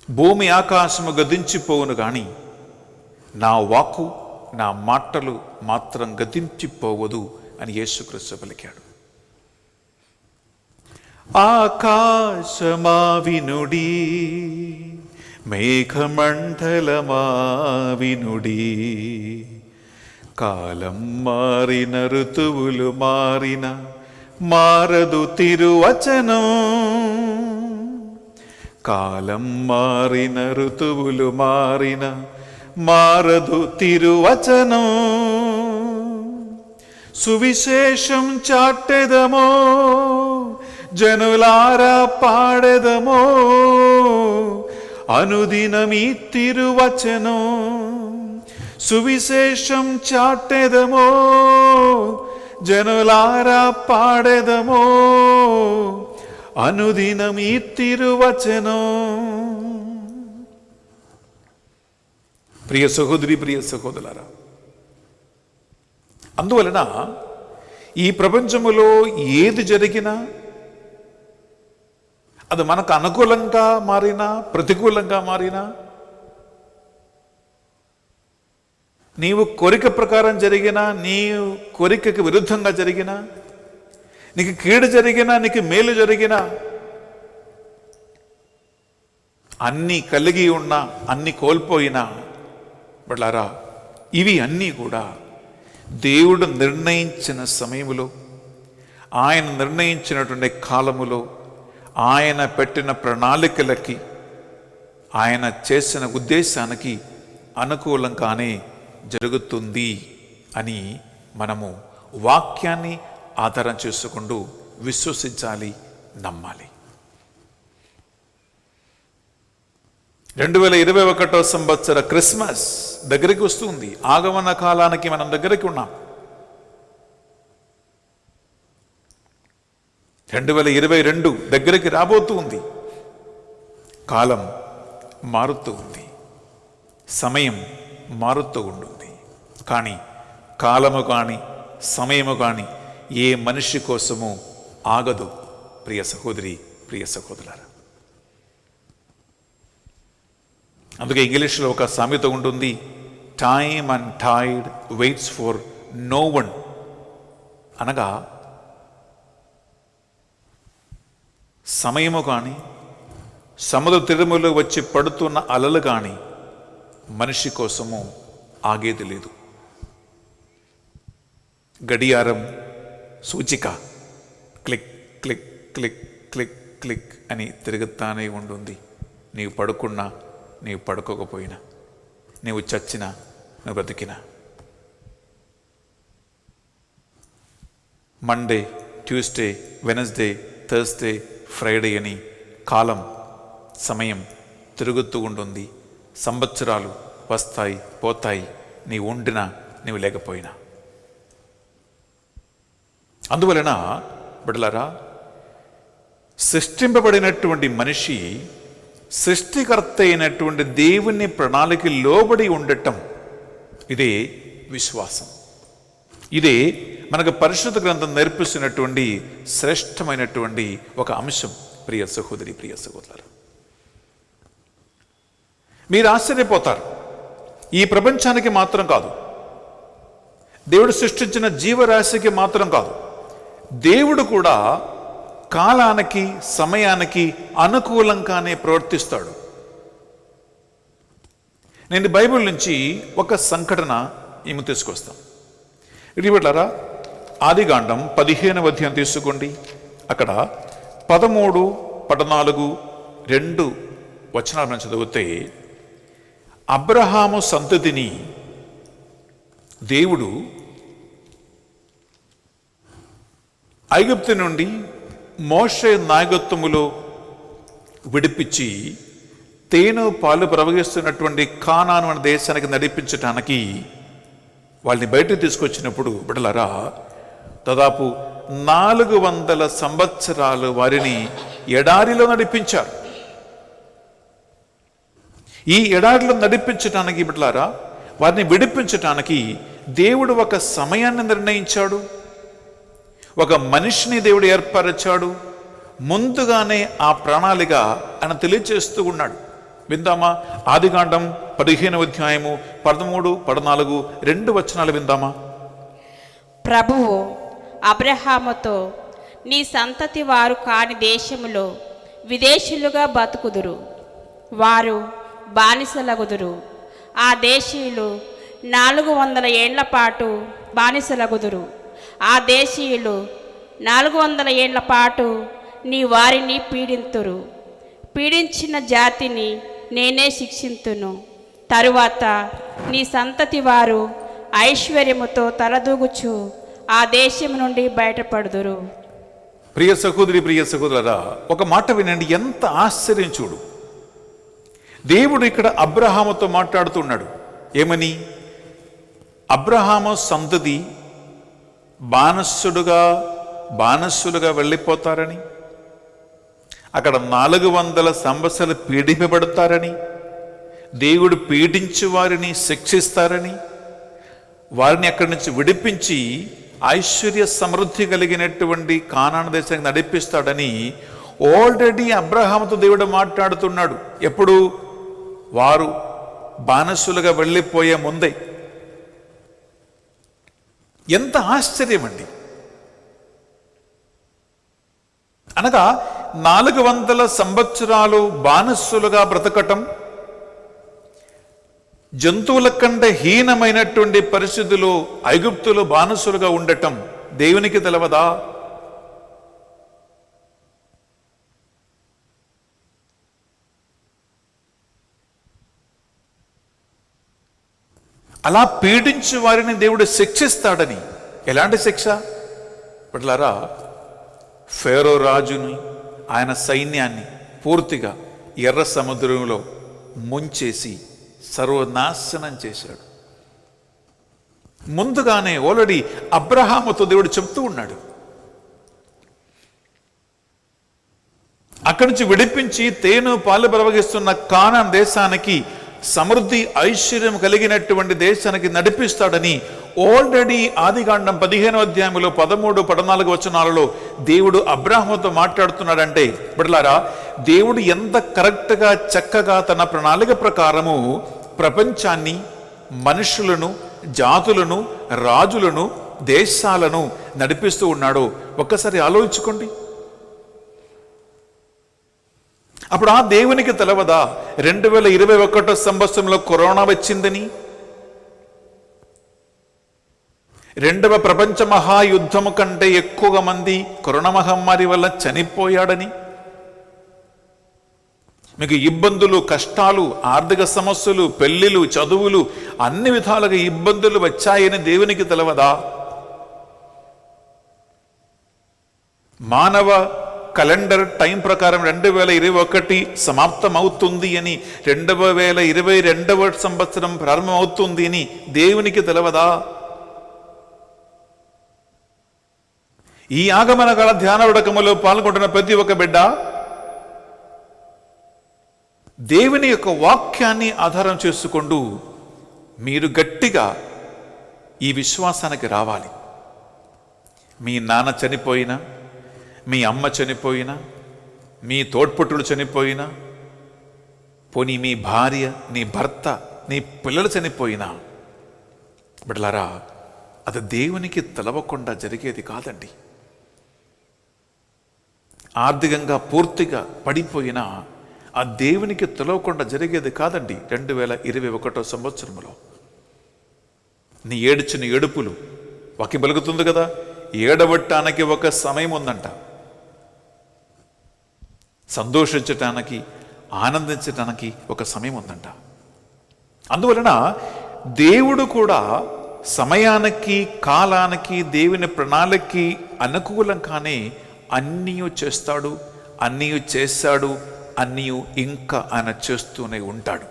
S1: భూమి ఆకాశము గతించిపోవును కానీ నా వాక్కు, నా మాటలు మాత్రం గతించిపోవదు అని యేసుక్రీస్తు పలికాడు. ఆకాశమా వినుడి, మేఘమండలమా వినుడి, కాలం మారిన ఋతువులు మారిన మారదు తిరువచనం. కాలం మారిన ఋతువులు మారిన మారదు తిరువచనం. సువిశేషం చాటెదమో, జనులారా పాడెదమో, అనుదినమీ తిరువచనం. సువిశేషం చాటెదమో, జనులారా పాడెదమో, అనుదినమీ తిరువచనం. ప్రియ సహోదరి, ప్రియ సహోదరులారా, అందువలన ఈ ప్రపంచములో ఏది జరిగినా అది మనకు అనుకూలంగా మారినా ప్రతికూలంగా మారినా, నీవు కోరిక ప్రకారం జరిగినా, నీ కోరికకు విరుద్ధంగా జరిగినా, నీకు కీడు జరిగినా, నీకు మేలు జరిగినా, అన్నీ కలిగి ఉన్నా అన్నీ కోల్పోయినా వాళ్ళారా, ఇవి అన్నీ కూడా దేవుడు నిర్ణయించిన సమయములో, ఆయన నిర్ణయించినటువంటి కాలములో, ఆయన పెట్టిన ప్రణాళికలకి, ఆయన చేసిన ఉద్దేశానికి అనుకూలంగానే జరుగుతుంది అని మనము వాక్యాన్ని ఆధారం చేసుకుంటూ విశ్వసించాలి, నమ్మాలి. 2021 సంవత్సర క్రిస్మస్ దగ్గరికి వస్తుంది. ఆగమన కాలానికి మనం దగ్గరికి ఉన్నాం. 2022 దగ్గరికి రాబోతుంది. కాలం మారుతూ ఉంది, సమయం మారుతూ ఉంటుంది. కానీ కాలము కానీ సమయము కానీ ఏ మనిషి కోసము ఆగదు. ప్రియ సహోదరి, ప్రియ సహోదరులారా, అందుకే ఇంగ్లీష్లో ఒక సామెత ఉంటుంది, time and tide waits for no one. అనగా సమయము కానీ సముద్ర తీరములో వచ్చి పడుతున్న అలలు కానీ మనిషి కోసము ఆగేది లేదు. గడియారం సూచిక click click click click click అని తిరుగుతానే ఉంటుంది. నీవు పడుకున్నా, నీవు పడుకోకపోయినా, నీవు చచ్చినా, నువ్వు బ్రతికినా. Monday, Tuesday, Wednesday, Thursday, Friday అని కాలం, సమయం తిరుగుతూ ఉంటుంది. సంవత్సరాలు, వస్తాయి, పోతాయి, నీవు ఉండినా నీవు లేకపోయినా. అందువలన బిడ్డలారా, సృష్టింపబడినటువంటి మనిషి సృష్టికర్త అయినటువంటి దేవుని ప్రణాళిక లోబడి ఉండటం, ఇదే విశ్వాసం. ఇదే మనకు పరిశుద్ధ గ్రంథం నేర్పిస్తున్నటువంటి శ్రేష్టమైనటువంటి ఒక అంశం. ప్రియ సహోదరి, ప్రియ సహోదరులారా, మీరు ఆశ్చర్యపోతారు. ఈ ప్రపంచానికి మాత్రం కాదు, దేవుడు సృష్టించిన జీవరాశికి మాత్రం కాదు, దేవుడు కూడా కాలానికి సమయానికి అనుకూలంగానే ప్రవర్తిస్తాడు. నేను బైబిల్ నుంచి ఒక సంఘటన ఈమె తీసుకొస్తాం. ఇటీవలరా ఆదికాండం 15వ అధ్యాయం తీసుకోండి. అక్కడ 13, 14, 2 వచనాలను చదివితే, అబ్రహాము సంతతిని దేవుడు ఐగుప్తు నుండి మోషే నాయకత్వములో విడిపించి తేనె పాలు ప్రవహిస్తున్నటువంటి కానాను అనే దేశానికి నడిపించటానికి వాళ్ళని బయటకు తీసుకొచ్చినప్పుడు బిడ్డలారా, దాదాపు 400 సంవత్సరాలు వారిని ఎడారిలో నడిపించారు. ఈ ఎడారిలో నడిపించటానికి బిడ్డలారా, వారిని విడిపించటానికి దేవుడు ఒక సమయాన్ని నిర్ణయించాడు, ఒక మనిషిని దేవుడు ఏర్పరచాడు. ముందుగానే ఆ ప్రణాళిక ఆయన తెలియచేస్తూ ఉన్నాడు. విందామా? ఆదికాండం 15వ అధ్యాయము 13, 14, 2 వచనాలు విందామా?
S2: ప్రభువు అబ్రహాముతో, నీ సంతతి వారు కాని దేశములో విదేశీయులుగా బతుకుదురు, వారు బానిసలగుదురు. ఆ దేశీయులు 400 ఏండ్ల పాటు బానిసలగుదురు. ఆ దేశీయులు 400 ఏండ్ల పాటు నీ వారిని పీడింతురు. పీడించిన జాతిని నేనే శిక్షింతును. తరువాత నీ సంతతి వారు ఐశ్వర్యముతో తలదూగుచు ఆ దేశం నుండి బయటపడుదురు.
S1: ప్రియ సహోదరి, ప్రియ సహోదరులారా, ఒక మాట వినండి. ఎంత ఆశ్చర్యం చూడు. దేవుడు ఇక్కడ అబ్రహాముతో మాట్లాడుతున్నాడు. ఏమని? అబ్రహాము సంతతి బానిసలుగా వెళ్ళిపోతారని, అక్కడ 400 సంవత్సరాలు పీడింపబడతారని, దేవుడు పీడించి వారిని శిక్షిస్తారని, వారిని అక్కడి నుంచి విడిపించి ఐశ్వర్య సమృద్ధి కలిగినటువంటి కానాను దేశానికి నడిపిస్తాడని ఆల్రెడీ అబ్రహాముతో దేవుడు మాట్లాడుతున్నాడు. ఎప్పుడు? వారు బానిసలుగా వెళ్ళిపోయే ముందే. ఎంత ఆశ్చర్యం అండి! అనగా 400 సంవత్సరాలు బానిసలుగా బ్రతకటం, జంతువుల కంటే హీనమైనటువంటి పరిస్థితుల్లో ఐగుప్తులు బానిసలుగా ఉండటం దేవునికి తెలవదా? అలా పీడించి వారిని దేవుడు శిక్షిస్తాడని. ఎలాంటి శిక్ష? బిడ్డలారా, ఫేరో రాజుని, ఆయన సైన్యాన్ని పూర్తిగా ఎర్ర సముద్రంలో ముంచేసి సర్వనాశనం చేశాడు. ముందుగానే ఆల్రెడీ అబ్రహాముతో దేవుడు చెప్తూ ఉన్నాడు. అక్కడి నుంచి విడిపించి తేనె పాలు ప్రవహిస్తున్న కానాన్ దేశానికి, సమృద్ధి ఐశ్వర్యం కలిగినటువంటి దేశానికి నడిపిస్తాడని ఆల్రెడీ ఆదికాండం 15వ అధ్యాయంలో 13, 14 వచనాలలో దేవుడు అబ్రహాముతో మాట్లాడుతున్నాడంటే, బిడ్డలారా, దేవుడు ఎంత కరెక్ట్గా చక్కగా తన ప్రణాళిక ప్రకారము ప్రపంచాన్ని, మనుషులను, జాతులను, రాజులను, దేశాలను నడిపిస్తూ ఉన్నాడో ఒక్కసారి ఆలోచించుకోండి. అప్పుడు ఆ దేవునికి తెలవదా 2021 సంవత్సరంలో కరోనా వచ్చిందని, 2వ ప్రపంచ మహాయుద్ధము కంటే ఎక్కువగా మంది కరోనా మహమ్మారి వల్ల చనిపోయాడని, మీకు ఇబ్బందులు, కష్టాలు, ఆర్థిక సమస్యలు, పెళ్లిళ్ళు, చదువులు, అన్ని విధాలుగా ఇబ్బందులు వచ్చాయని దేవునికి తెలవదా? మానవ క్యాలెండర్ టైం ప్రకారం 2021 సమాప్తమవుతుంది అని, 2022వ సంవత్సరం ప్రారంభమవుతుంది అని దేవునికి తెలవదా? ఈ ఆగమన కాల ధ్యాన ఉడకములో పాల్గొంటున్న ప్రతి ఒక్క బిడ్డ దేవుని యొక్క వాక్యాన్ని ఆధారం చేసుకుంటూ మీరు గట్టిగా ఈ విశ్వాసానికి రావాలి. మీ నాన్న చనిపోయినా, మీ అమ్మ చనిపోయినా, మీ తోడ్పుట్టుడు చనిపోయినా, పోనీ మీ భార్య, నీ భర్త, నీ పిల్లలు చనిపోయినా, బిడ్డలారా, అది దేవునికి తెలవకుండా జరిగేది కాదండి. ఆర్థికంగా పూర్తిగా పడిపోయినా ఆ దేవునికి తెలవకుండా జరిగేది కాదండి. 2021 సంవత్సరంలో నీ ఏడ్చిన ఏడుపులు వాక్యం పలుకుతుంది కదా, ఏడవటానికి ఒక సమయం ఉందంట, సంతోషించటానికి, ఆనందించటానికి ఒక సమయం ఉందంట. అందువలన దేవుడు కూడా సమయానికి, కాలానికి, దేవుని ప్రణాళికకి అనుకూలంగానే అన్నీ చేస్తాడు, అన్నీ చేశాడు, అన్నీ ఇంకా ఆయన చేస్తూనే ఉంటాడు.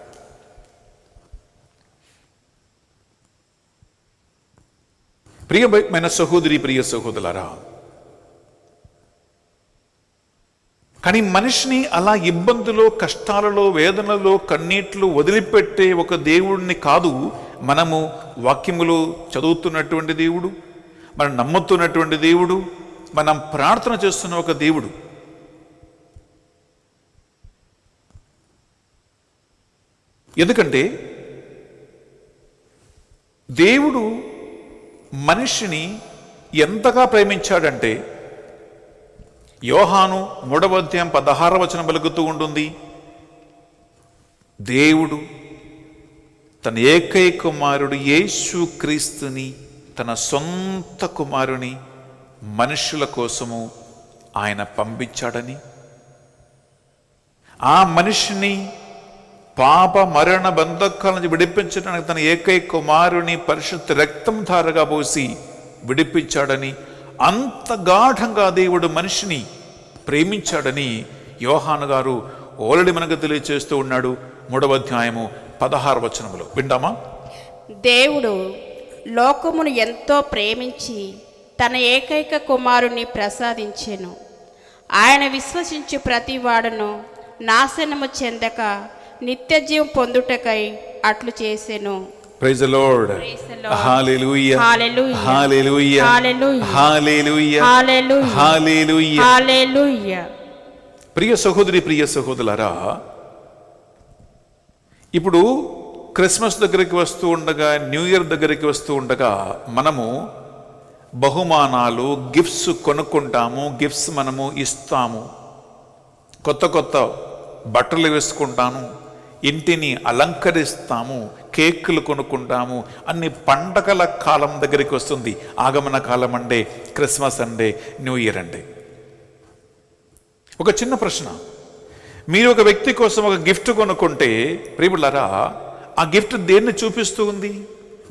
S1: ప్రియమైన సహోదరి, ప్రియ సహోదరులారా, కానీ మనిషిని అలా ఇబ్బందులో, కష్టాలలో, వేదనలో, కన్నీట్లు వదిలిపెట్టే ఒక దేవుడిని కాదు మనము వాక్యములు చదువుతున్నటువంటి దేవుడు, మనం నమ్ముతున్నటువంటి దేవుడు, మనం ప్రార్థన చేస్తున్న ఒక దేవుడు. ఎందుకంటే దేవుడు మనిషిని ఎంతగా ప్రేమించాడంటే, యోహాను 3వ అధ్యాయం 16వ వచనం పలుకుతూ ఉంటుంది, దేవుడు తన ఏకైక కుమారుడు యేసు క్రీస్తుని, తన సొంత కుమారుని మనుషుల కోసము ఆయన పంపించాడని, ఆ మనిషిని పాప మరణ బంధకాల నుంచి విడిపించడానికి తన ఏకైక కుమారుని పరిశుద్ధ రక్తం ధారగా పోసి విడిపించాడని, అంత గాఢంగా దేవుడు మనిషిని ప్రేమించాడని యోహాను గారు ఆల్రెడీ మనకు తెలియచేస్తూ ఉన్నాడు. 3వ అధ్యాయము 16వ వచనములో విందామా?
S2: దేవుడు లోకమును ఎంతో ప్రేమించి తన ఏకైక కుమారుని ప్రసాదించెను. ఆయన విశ్వసించు ప్రతి వాడును నాశనము చెందక నిత్య జీవం పొందుటకై అట్లు చేసెను.
S1: Praise the lord. Hallelujah,
S2: hallelujah,
S1: hallelujah, hallelujah,
S2: hallelujah,
S1: hallelujah,
S2: hallelujah.
S1: ప్రియ సహోదరి, ప్రియ సహోదరులారా, ఇప్పుడు క్రిస్మస్ దగ్గరికి వస్తూ ఉండగా, న్యూ ఇయర్ దగ్గరికి వస్తూ ఉండగా మనము బహుమానాలు, గిఫ్ట్స్ కొనుక్కుంటాము, గిఫ్ట్స్ మనము ఇస్తాము, కొత్త కొత్త బట్టలు వేసుకుంటాము, ఇంటిని అలంకరిస్తాము, కేకులు కొనుక్కుంటాము. అన్ని పండగల కాలం దగ్గరికి వస్తుంది. ఆగమన కాలం అంటే క్రిస్మస్ అంటే న్యూ ఇయర్ అంటే. ఒక చిన్న ప్రశ్న, మీరు ఒక వ్యక్తి కోసం ఒక గిఫ్ట్ కొనుక్కుంటే ప్రియులారా, ఆ గిఫ్ట్ దేన్ని చూపిస్తూ ఉంది?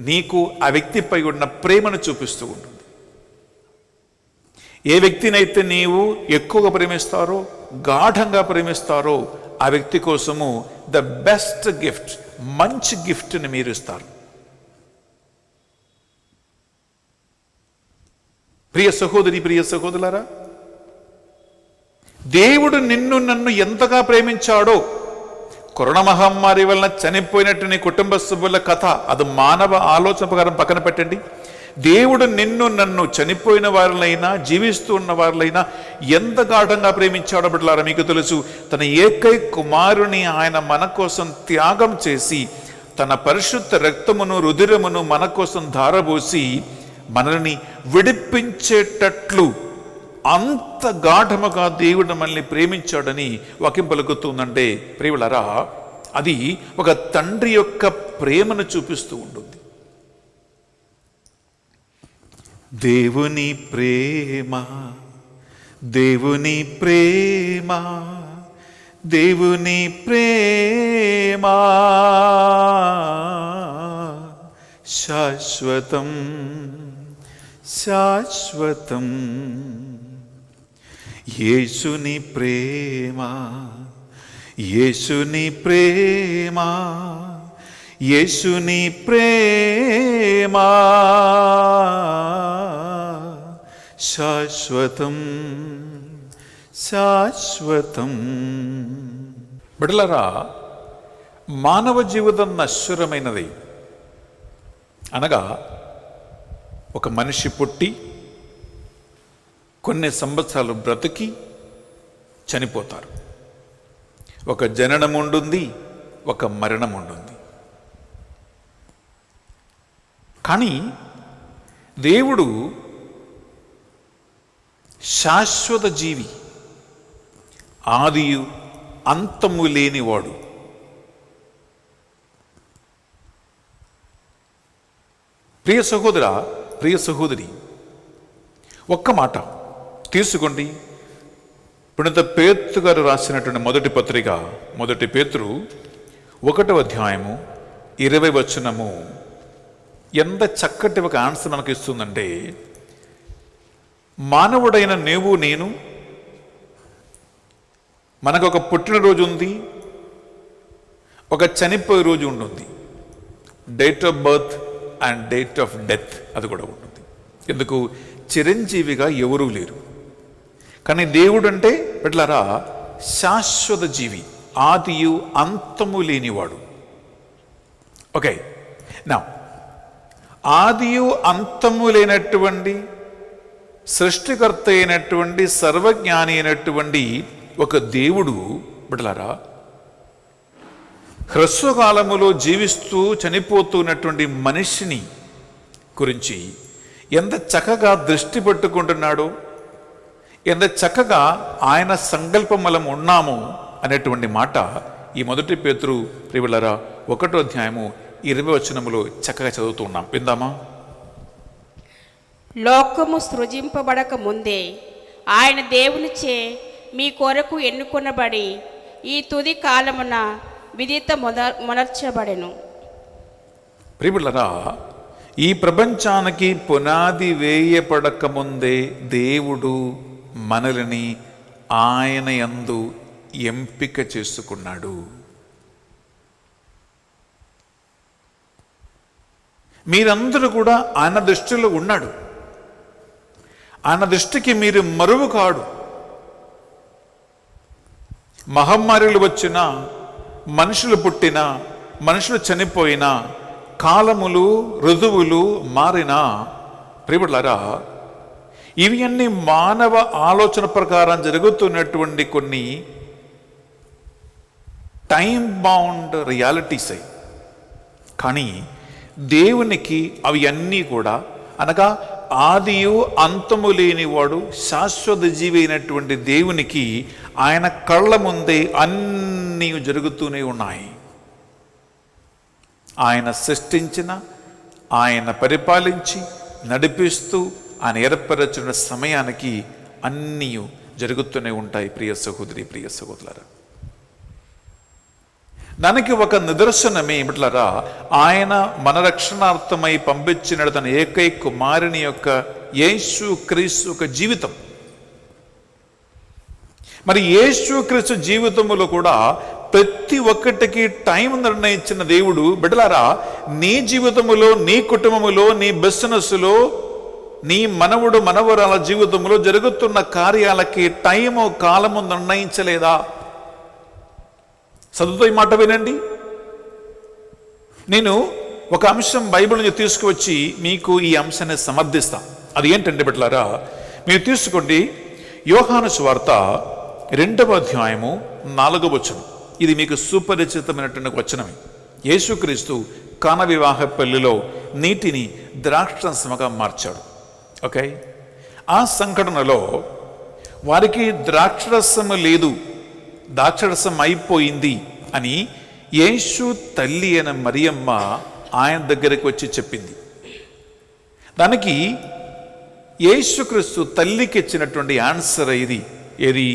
S1: నీకు ఆ వ్యక్తిపై ఉన్న ప్రేమను చూపిస్తూ ఉంటుంది. ఏ వ్యక్తినైతే నీవు ఎక్కువగా ప్రేమిస్తారో, గాఢంగా ప్రేమిస్తారో, ఆ వ్యక్తి కోసము ద బెస్ట్ గిఫ్ట్, మంచి గిఫ్ట్ని మీరు ఇస్తారు. ప్రియ సహోదరి, ప్రియ సహోదరులారా, దేవుడు నిన్ను నన్ను ఎంతగా ప్రేమించాడో, కరోనా మహమ్మారి వలన చనిపోయినట్టు నీ కుటుంబ సభ్యుల కథ, అది మానవ ఆలోచన ప్రకారం పక్కన పెట్టండి. దేవుడు నిన్ను నన్ను, చనిపోయిన వారినైనా జీవిస్తూ ఉన్న వారినైనా ఎంత గాఢంగా ప్రేమించాడో బిడ్డలారా మీకు తెలుసు. తన ఏకైక కుమారుని ఆయన మన కోసం త్యాగం చేసి, తన పరిశుద్ధ రక్తమును, రుధిరమును మన కోసం ధారపోసి మనల్ని విడిపించేటట్లు అంత గాఢముగా దేవుడు మనల్ని ప్రేమించాడని వాక్యం పలుకుతుందంటే ప్రియులారా, అది ఒక తండ్రి యొక్క ప్రేమను చూపిస్తూ ఉంటుంది. దేవుని ప్రేమ, దేవుని ప్రేమ, దేవుని ప్రేమ శాశ్వతం, శాశ్వతం. యేసుని ప్రేమ, యేసుని ప్రేమ, యేసుని ప్రేమ శాశ్వతం శాశ్వతం. బిడ్డలారా, మానవ జీవితం నశ్వరమైనది. అనగా ఒక మనిషి పుట్టి కొన్ని సంవత్సరాలు బ్రతికి చనిపోతారు. ఒక జననం ఉంటుంది, ఒక మరణం ఉంటుంది. కానీ దేవుడు శాశ్వత జీవి, ఆదియు అంతము లేనివాడు. ప్రియ సహోదర, ప్రియ సహోదరి, ఒక్క మాట తీసుకోండి. పునీత పేతురు గారు రాసినటువంటి మొదటి పత్రిక, మొదటి పేతురు 1వ అధ్యాయము 20 వచనము ఎంత చక్కటి ఒక ఆన్సర్ మనకు ఇస్తుందంటే, మానవుడైన నీవు నేను, మనకు ఒక పుట్టినరోజు ఉంది, ఒక చనిపోయే రోజు ఉంటుంది. Date of birth and date of death అది కూడా ఉంటుంది. ఎందుకు? చిరంజీవిగా ఎవరూ లేరు. కానీ దేవుడు అంటే బిడ్డలారా శాశ్వత జీవి, ఆదియు అంతము లేనివాడు. ఓకే, నా ఆదియు అంతము లేనటువంటి సృష్టికర్త అయినటువంటి సర్వజ్ఞాని అయినటువంటి ఒక దేవుడు బిడ్డలారా హ్రస్వకాలములో జీవిస్తూ చనిపోతున్నటువంటి మనిషిని గురించి ఎంత చక్కగా దృష్టి పెట్టుకుంటున్నాడో, ఎంత చక్కగా ఆయన సంకల్పమలం ఉన్నాము అనేటువంటి మాట ఈ మొదటి పేతురు ప్రియులారా 1వ అధ్యాయము 20 వచనములో చక్కగా చదువుతూ ఉన్నాం. విందామా?
S2: లోకము సృజింపబడక ముందే ఆయన దేవునిచే మీ కొరకు ఎన్నుకొనబడి ఈ తుది కాలమున విధిత మొనర్చబడెను.
S1: ప్రియులారా, ఈ ప్రపంచానికి పునాది వేయపడక ముందే దేవుడు మనల్ని ఆయన యందు ఎంపిక చేసుకున్నాడు. మీరందరూ కూడా ఆయన దృష్టిలో ఉన్నాడు. ఆయన దృష్టికి మీరు మరువు కాడు. మహమ్మారులు వచ్చినా, మనుషులు పుట్టినా, మనుషులు చనిపోయినా, కాలములు ఋతువులు మారినా, ప్రియులారా ఇవి అన్ని మానవ ఆలోచన ప్రకారం జరుగుతున్నటువంటి కొన్ని టైం బౌండ్ రియాలిటీస్ అయి. కానీ దేవునికి అవి అన్నీ కూడా, అనగా ఆదియు అంతము లేనివాడు శాశ్వత జీవి అయినటువంటి దేవునికి ఆయన కళ్ళ ముందే అన్నీ జరుగుతూనే ఉన్నాయి. ఆయన సృష్టించిన, ఆయన పరిపాలించి నడిపిస్తూ ఆయన ఏర్పరచిన సమయానికి అన్నీ జరుగుతూనే ఉంటాయి. ప్రియ సహోదరి, ప్రియ సహోదరులారా, దానికి ఒక నిదర్శనమే ఏమిట్లారా, ఆయన మన రక్షణార్థమై పంపించిన తన ఏకైక కుమారుని యొక్క యేసు క్రీస్తు ఒక జీవితం. మరి యేసు క్రీస్తు జీవితంలో కూడా ప్రతి ఒక్కటికి టైం నిర్ణయించిన దేవుడు బిడ్డలారా, నీ జీవితములో, నీ కుటుంబములో, నీ బిజినెస్లో, నీ మనవుడు మనవరాల జీవితంలో జరుగుతున్న కార్యాలకి టైము కాలము నిర్ణయించలేదా? చదువుతో ఈ మాట వినండి. నేను ఒక అంశం బైబిల్ నుంచి తీసుకువచ్చి మీకు ఈ అంశాన్ని సమర్థిస్తాను. అది ఏంటంటే బిడ్డలారా, మీరు తీసుకోండి యోహాను సువార్త 2వ అధ్యాయము 4వ వచనం. ఇది మీకు సుపరిచితమైనటువంటి వచనమే. యేసుక్రీస్తు కానా వివాహ పెళ్లిలో నీటిని ద్రాక్షరసముగా మార్చాడు. ఓకే, ఆ సంఘటనలో వారికి ద్రాక్షరసము లేదు, ద్రాక్షరసం అయిపోయింది అని యేసు తల్లి అయిన మరియమ్మ ఆయన దగ్గరికి వచ్చి చెప్పింది. దానికి యేసుక్రీస్తు తల్లికి ఇచ్చినటువంటి ఆన్సర్ ఇది. ఏది?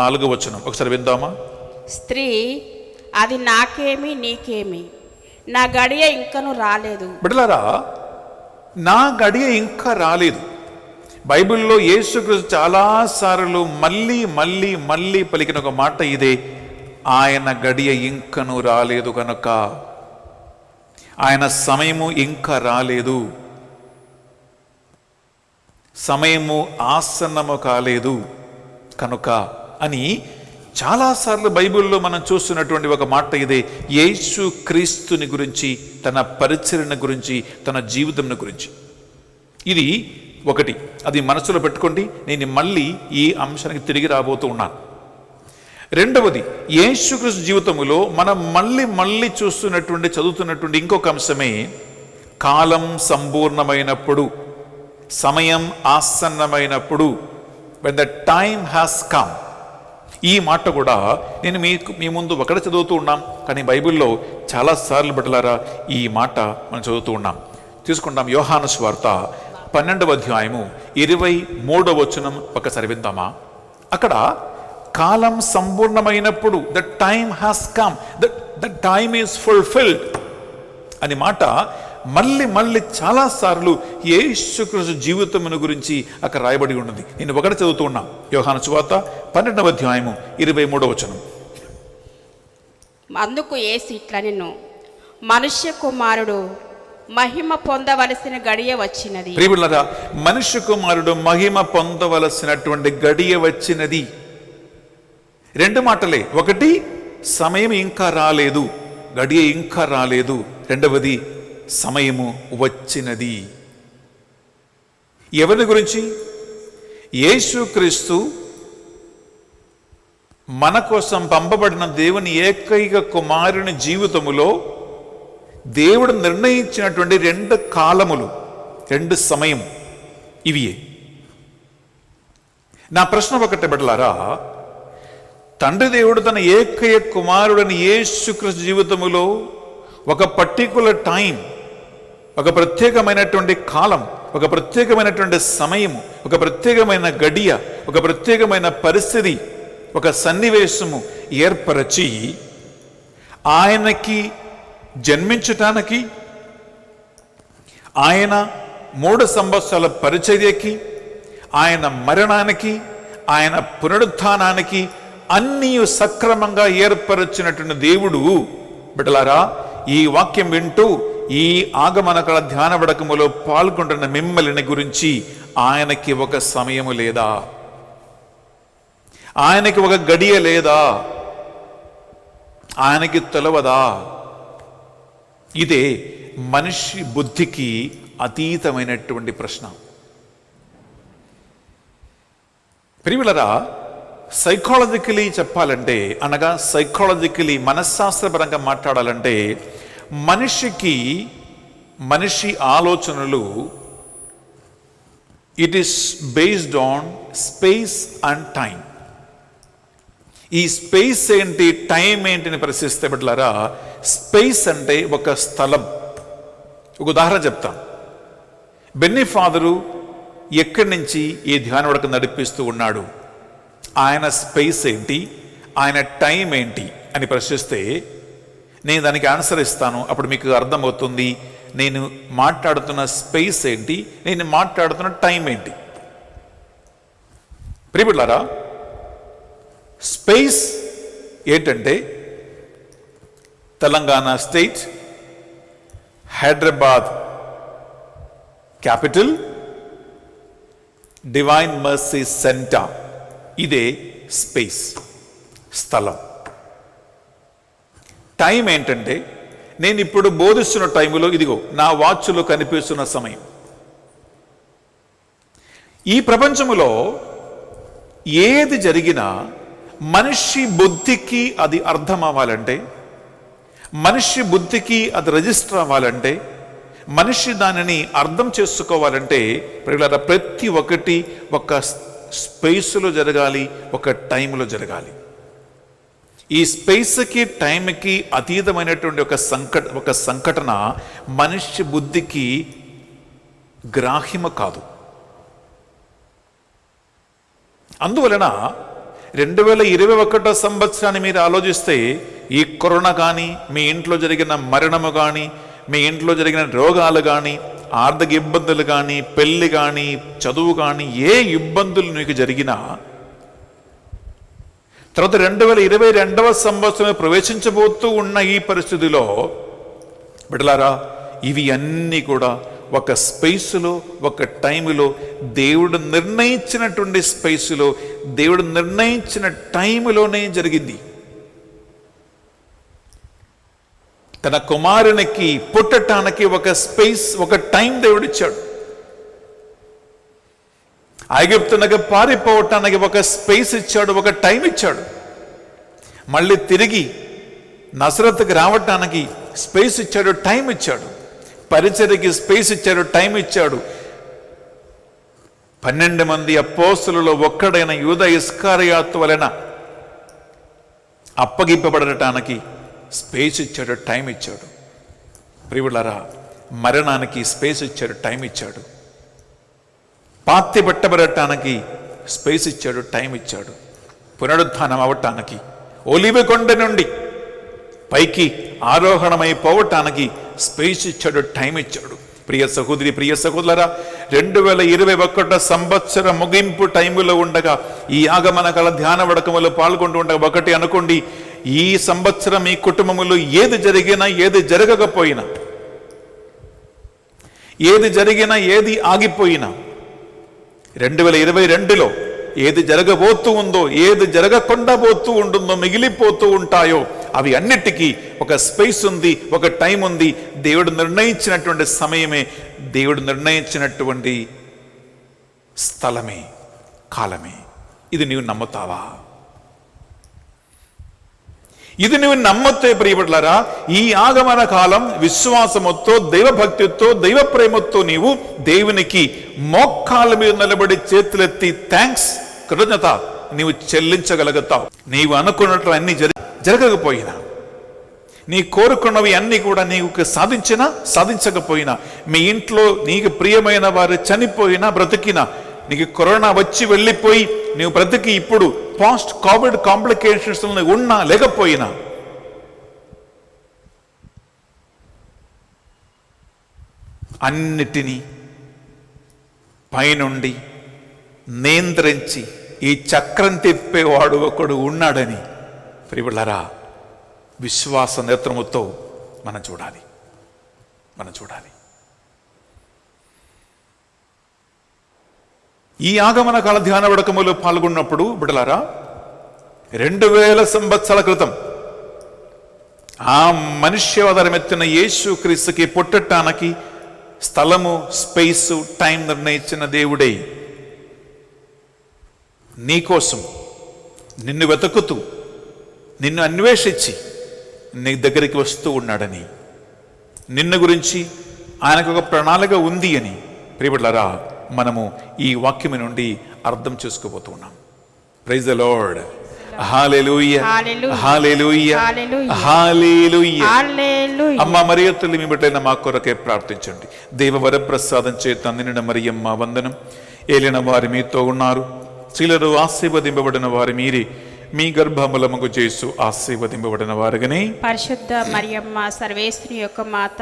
S1: 4వ వచనం ఒకసారి విందామా?
S2: స్త్రీ, అది నాకేమి నీకేమి, నా గడియ ఇంకను రాలేదు.
S1: బిడ్డలారా, నా గడియ ఇంకా రాలేదు. బైబిల్లో యేసుక్రీస్తు చాలాసార్లు మళ్ళీ మళ్ళీ మళ్ళీ పలికిన ఒక మాట ఇదే, ఆయన గడియ ఇంకను రాలేదు కనుక, ఆయన సమయము ఇంకా రాలేదు, సమయము ఆసన్నము కాలేదు కనుక అని చాలాసార్లు బైబిల్లో మనం చూస్తున్నటువంటి ఒక మాట ఇదే, యేసు క్రీస్తుని గురించి, తన పరిచర్య గురించి, తన జీవితం గురించి. ఇది ఒకటి, అది మనసులో పెట్టుకోండి. నేను మళ్ళీ ఈ అంశానికి తిరిగి రాబోతూ ఉన్నాను. రెండవది, యేసుక్రీస్తు జీవితంలో మనం మళ్ళీ మళ్ళీ చూస్తున్నటువంటి, చదువుతున్నటువంటి ఇంకొక అంశమే కాలం సంపూర్ణమైనప్పుడు, సమయం ఆసన్నమైనప్పుడు, when the time has come. ఈ మాట కూడా నేను మీ ముందు ఒకటి చదువుతూ ఉన్నాం, కానీ బైబిల్లో చాలాసార్లు బిడ్డలారా ఈ మాట మనం చదువుతూ ఉన్నాం. తీసుకుంటాం యోహాను సువార్త 12వ అధ్యాయము 23వ వచనం ఒకసారి విందామా? అక్కడ కాలం సంపూర్ణమైనప్పుడు, the time has come, the time is fulfilled అని మాట మళ్ళీ మళ్ళీ చాలాసార్లు యేసుక్రీస్తు జీవితమును గురించి అక్కడ రాయబడి ఉన్నది. నేను ఒకటి చదువుతూ ఉన్నా, యోహాను సువార్త 12వ అధ్యాయము 23వ వచనం.
S2: అందుకు యేసు ఇట్లా, నిన్ను మనుష్య కుమారుడు మహిమ పొందవలసిన గడియ వచ్చినది.
S1: ప్రియమైన మనుష్య కుమారుడు మహిమ పొందవలసినటువంటి గడియ వచ్చినది. రెండు మాటలే, ఒకటి సమయం ఇంకా రాలేదు, గడియ ఇంకా రాలేదు. రెండవది సమయము వచ్చినది. ఎవరి గురించి? యేసుక్రీస్తు మన కోసం పంపబడిన దేవుని ఏకైక కుమారుని జీవితములో దేవుడు నిర్ణయించినటువంటి రెండు కాలములు, రెండు సమయం ఇవియే. నా ప్రశ్న ఒకటే బిడ్డలారా, తండ్రి దేవుడు తన ఏకైక కుమారుడిని యేసుక్రీస్తు జీవితములో ఒక పర్టికులర్ టైం, ఒక ప్రత్యేకమైనటువంటి కాలం, ఒక ప్రత్యేకమైనటువంటి సమయము, ఒక ప్రత్యేకమైన గడియ, ఒక ప్రత్యేకమైన పరిస్థితి, ఒక సన్నివేశము ఏర్పరచి ఆయనకి జన్మించటానికి, ఆయన 3 సంవత్సరాల పరిచర్యకి, ఆయన మరణానికి, ఆయన పునరుత్థానానికి అన్నీ సక్రమంగా ఏర్పరచినటువంటి దేవుడు బిడ్డలారా, ఈ వాక్యం వింటూ ఈ ఆగమనకాల ధ్యాన వడకములో పాల్గొంటున్న మిమ్మల్ని గురించి ఆయనకి ఒక సమయము లేదా? ఆయనకి ఒక గడియ లేదా? ఆయనకి తెలవదా? ఇదే మనిషి బుద్ధికి అతీతమైనటువంటి ప్రశ్న. ప్రియులరా, సైకాలజికలీ చెప్పాలంటే, అనగా సైకాలజికలీ మనస్శాస్త్రపరంగా మాట్లాడాలంటే, మనిషి ఆలోచనలు it is based on space and time. ఈ స్పేస్ ఏంటి, టైం ఏంటిని ప్రశ్నిస్తే బిడ్డలారా, స్పేస్ అంటే ఒక స్థలం. ఒక ఉదాహరణ చెప్తాను. బెన్నీ ఫాదరు ఎక్కడి నుంచి ఈ ధ్యానవడక నడిపిస్తూ ఉన్నాడు, ఆయన స్పేస్ ఏంటి, ఆయన టైం ఏంటి అని ప్రశ్నిస్తే నేను దానికి ఆన్సర్ ఇస్తాను. అప్పుడు మీకు అర్థమవుతుంది నేను మాట్లాడుతున్న స్పేస్ ఏంటి, నేను మాట్లాడుతున్న టైం ఏంటి. ప్రియబిడ్డలారా, స్పేస్ ఏంటంటే Telangana state, Hyderabad capital, divine mercy centre. ఇదే స్పేస్, స్థలం. టైం ఏంటంటే నేను ఇప్పుడు బోధిస్తున్న టైంలో ఇదిగో నా వాచ్లో కనిపిస్తున్న సమయం. ఈ ప్రపంచములో ఏది జరిగినా మనిషి బుద్ధికి అది అర్థం అవ్వాలంటే, మనిషి బుద్ధికి అది రిజిస్టర్ అవ్వాలంటే, మనిషి దానిని అర్థం చేసుకోవాలంటే ప్రతి ఒక్కటి ఒక స్పేస్లో జరగాలి, ఒక టైంలో జరగాలి. ఈ స్పేస్కి టైంకి అతీతమైనటువంటి ఒక సంఘటన మనిషి బుద్ధికి గ్రాహ్యము కాదు. అందువలన 2021 సంవత్సరాన్ని మీరు ఆలోచిస్తే ఈ కరోనా కానీ, మీ ఇంట్లో జరిగిన మరణము కానీ, మీ ఇంట్లో జరిగిన రోగాలు కానీ, ఆర్థిక ఇబ్బందులు కానీ, పెళ్లి కానీ, చదువు కానీ, ఏ ఇబ్బందులు నీకు జరిగినా, తర్వాత 2022వ సంవత్సరం ప్రవేశించబోతూ ఉన్న ఈ పరిస్థితిలో బిడ్డలారా, ఇవి అన్నీ కూడా ఒక స్పేసులో, ఒక టైములో, దేవుడు నిర్ణయించినటువంటి స్పేసులో, దేవుడు నిర్ణయించిన టైములోనే జరిగింది. తన కుమారునికి పుట్టటానికి ఒక స్పేస్, ఒక టైం దేవుడిచ్చాడు. ఐగుప్తునకు పారిపోవటానికి ఒక స్పేస్ ఇచ్చాడు, ఒక టైం ఇచ్చాడు. మళ్ళీ తిరిగి నజరత్తుకు రావటానికి స్పేస్ ఇచ్చాడు, టైం ఇచ్చాడు. పరిచర్యకి స్పేస్ ఇచ్చాడు, టైం ఇచ్చాడు. 12 మంది అపోస్తలులలో ఒక్కడైన యూదా ఇస్కారియాతు వలన అప్పగింపబడటానికి స్పేస్ ఇచ్చాడు, టైం ఇచ్చాడు. ప్రియులారా, మరణానికి స్పేస్ ఇచ్చాడు, టైం ఇచ్చాడు. పాతి పట్టబడటానికి స్పేస్ ఇచ్చాడు, టైం ఇచ్చాడు. పునరుద్ధానం అవటానికి, ఒలివ కొండ నుండి పైకి ఆరోహణమైపోవటానికి స్పేస్ ఇచ్చాడు, టైం ఇచ్చాడు. ప్రియ సహోదరి, ప్రియ సహోదరులారా, 2021 సంవత్సర ముగింపు టైములో ఉండగా, ఈ ఆగమన కాల ధ్యాన వడకములో పాల్గొంటూ ఉండగా ఒకటి అనుకోండి, ఈ సంవత్సరం ఈ కుటుంబములో ఏది జరిగినా, ఏది జరగకపోయినా, ఏది జరిగినా, ఏది ఆగిపోయినా, 2022లో ఏది జరగబోతూ ఉందో, ఏది జరగకుండా పోతూ ఉంటుందో, మిగిలిపోతూ ఉంటాయో, అవి అన్నిటికీ ఒక స్పేస్ ఉంది, ఒక టైం ఉంది. దేవుడు నిర్ణయించినటువంటి సమయమే, దేవుడు నిర్ణయించినటువంటి స్థలమే, కాలమే. ఇది నీవు నమ్ముతావా? ఇది నువ్వు నమ్మతే ప్రియబడ్లారా, ఈ ఆగమన కాలం విశ్వాసముతో, దైవభక్తితో, దైవ ప్రేమతో నీవు దేవునికి మోకాళ్ళ మీద నిలబడి చేతులెత్తి థ్యాంక్స్, కృతజ్ఞత నీవు చెల్లించగలుగుతావు. నీవు అనుకున్నట్లు అన్ని జరగకపోయినా, నీ కోరుకున్నవి అన్నీ కూడా నీకు సాధించినా, సాధించకపోయినా, మీ ఇంట్లో నీకు ప్రియమైన వారు చనిపోయినా, బ్రతికినా, నీకు కరోనా వచ్చి వెళ్ళిపోయి నీవు బ్రతికి ఇప్పుడు పోస్ట్ కోవిడ్ కాంప్లికేషన్స్ ఉన్నా లేకపోయినా, అన్నిటినీ పైనుండి నియంత్రించి ఈ చక్రం తిప్పేవాడు ఒకడు ఉన్నాడని ప్రియులారా, విశ్వాస నేత్రముతో మనం చూడాలి. ఈ ఆగమన కాల ధ్యాన వడకములో పాల్గొన్నప్పుడు బిడ్డలారా, 2000 సంవత్సరాల క్రితం ఆ మనుష్యావతారం ఎత్తిన యేసు క్రీస్తుకి పుట్టటానికి స్థలము, స్పేసు, టైం నిర్ణయించిన దేవుడే నీకోసం నిన్ను వెతుకుతూ, నిన్ను అన్వేషించి నీ దగ్గరికి వస్తూ ఉన్నాడని, నిన్ను గురించి ఆయనకు ఒక ప్రణాళిక ఉంది అని ప్రియబిడ్డలారా, మనము ఈ వాక్యం నుండి అర్థం చేసుకోబోతూ ఉన్నాం. Praise the lord. Hallelujah, hallelujah, hallelujah. అమ్మ మరియ తల్లి, మీ బిడ్డలైన మా కొరకే ప్రార్థించండి. దేవ వరప్రసాదం చేత నిండిన మరియమ్మ వందనం. ఏలిన వారి మీతో ఉన్నారు, స్త్రీలలో ఆశీర్వదింపబడిన వారి మీరే, మీ గర్భములముగు చేసు ఆశీర్వదింపబడిన వారుగానే.
S2: పరిశుద్ధ మరియమ్మ సర్వేశ్వరి యొక్క మాత,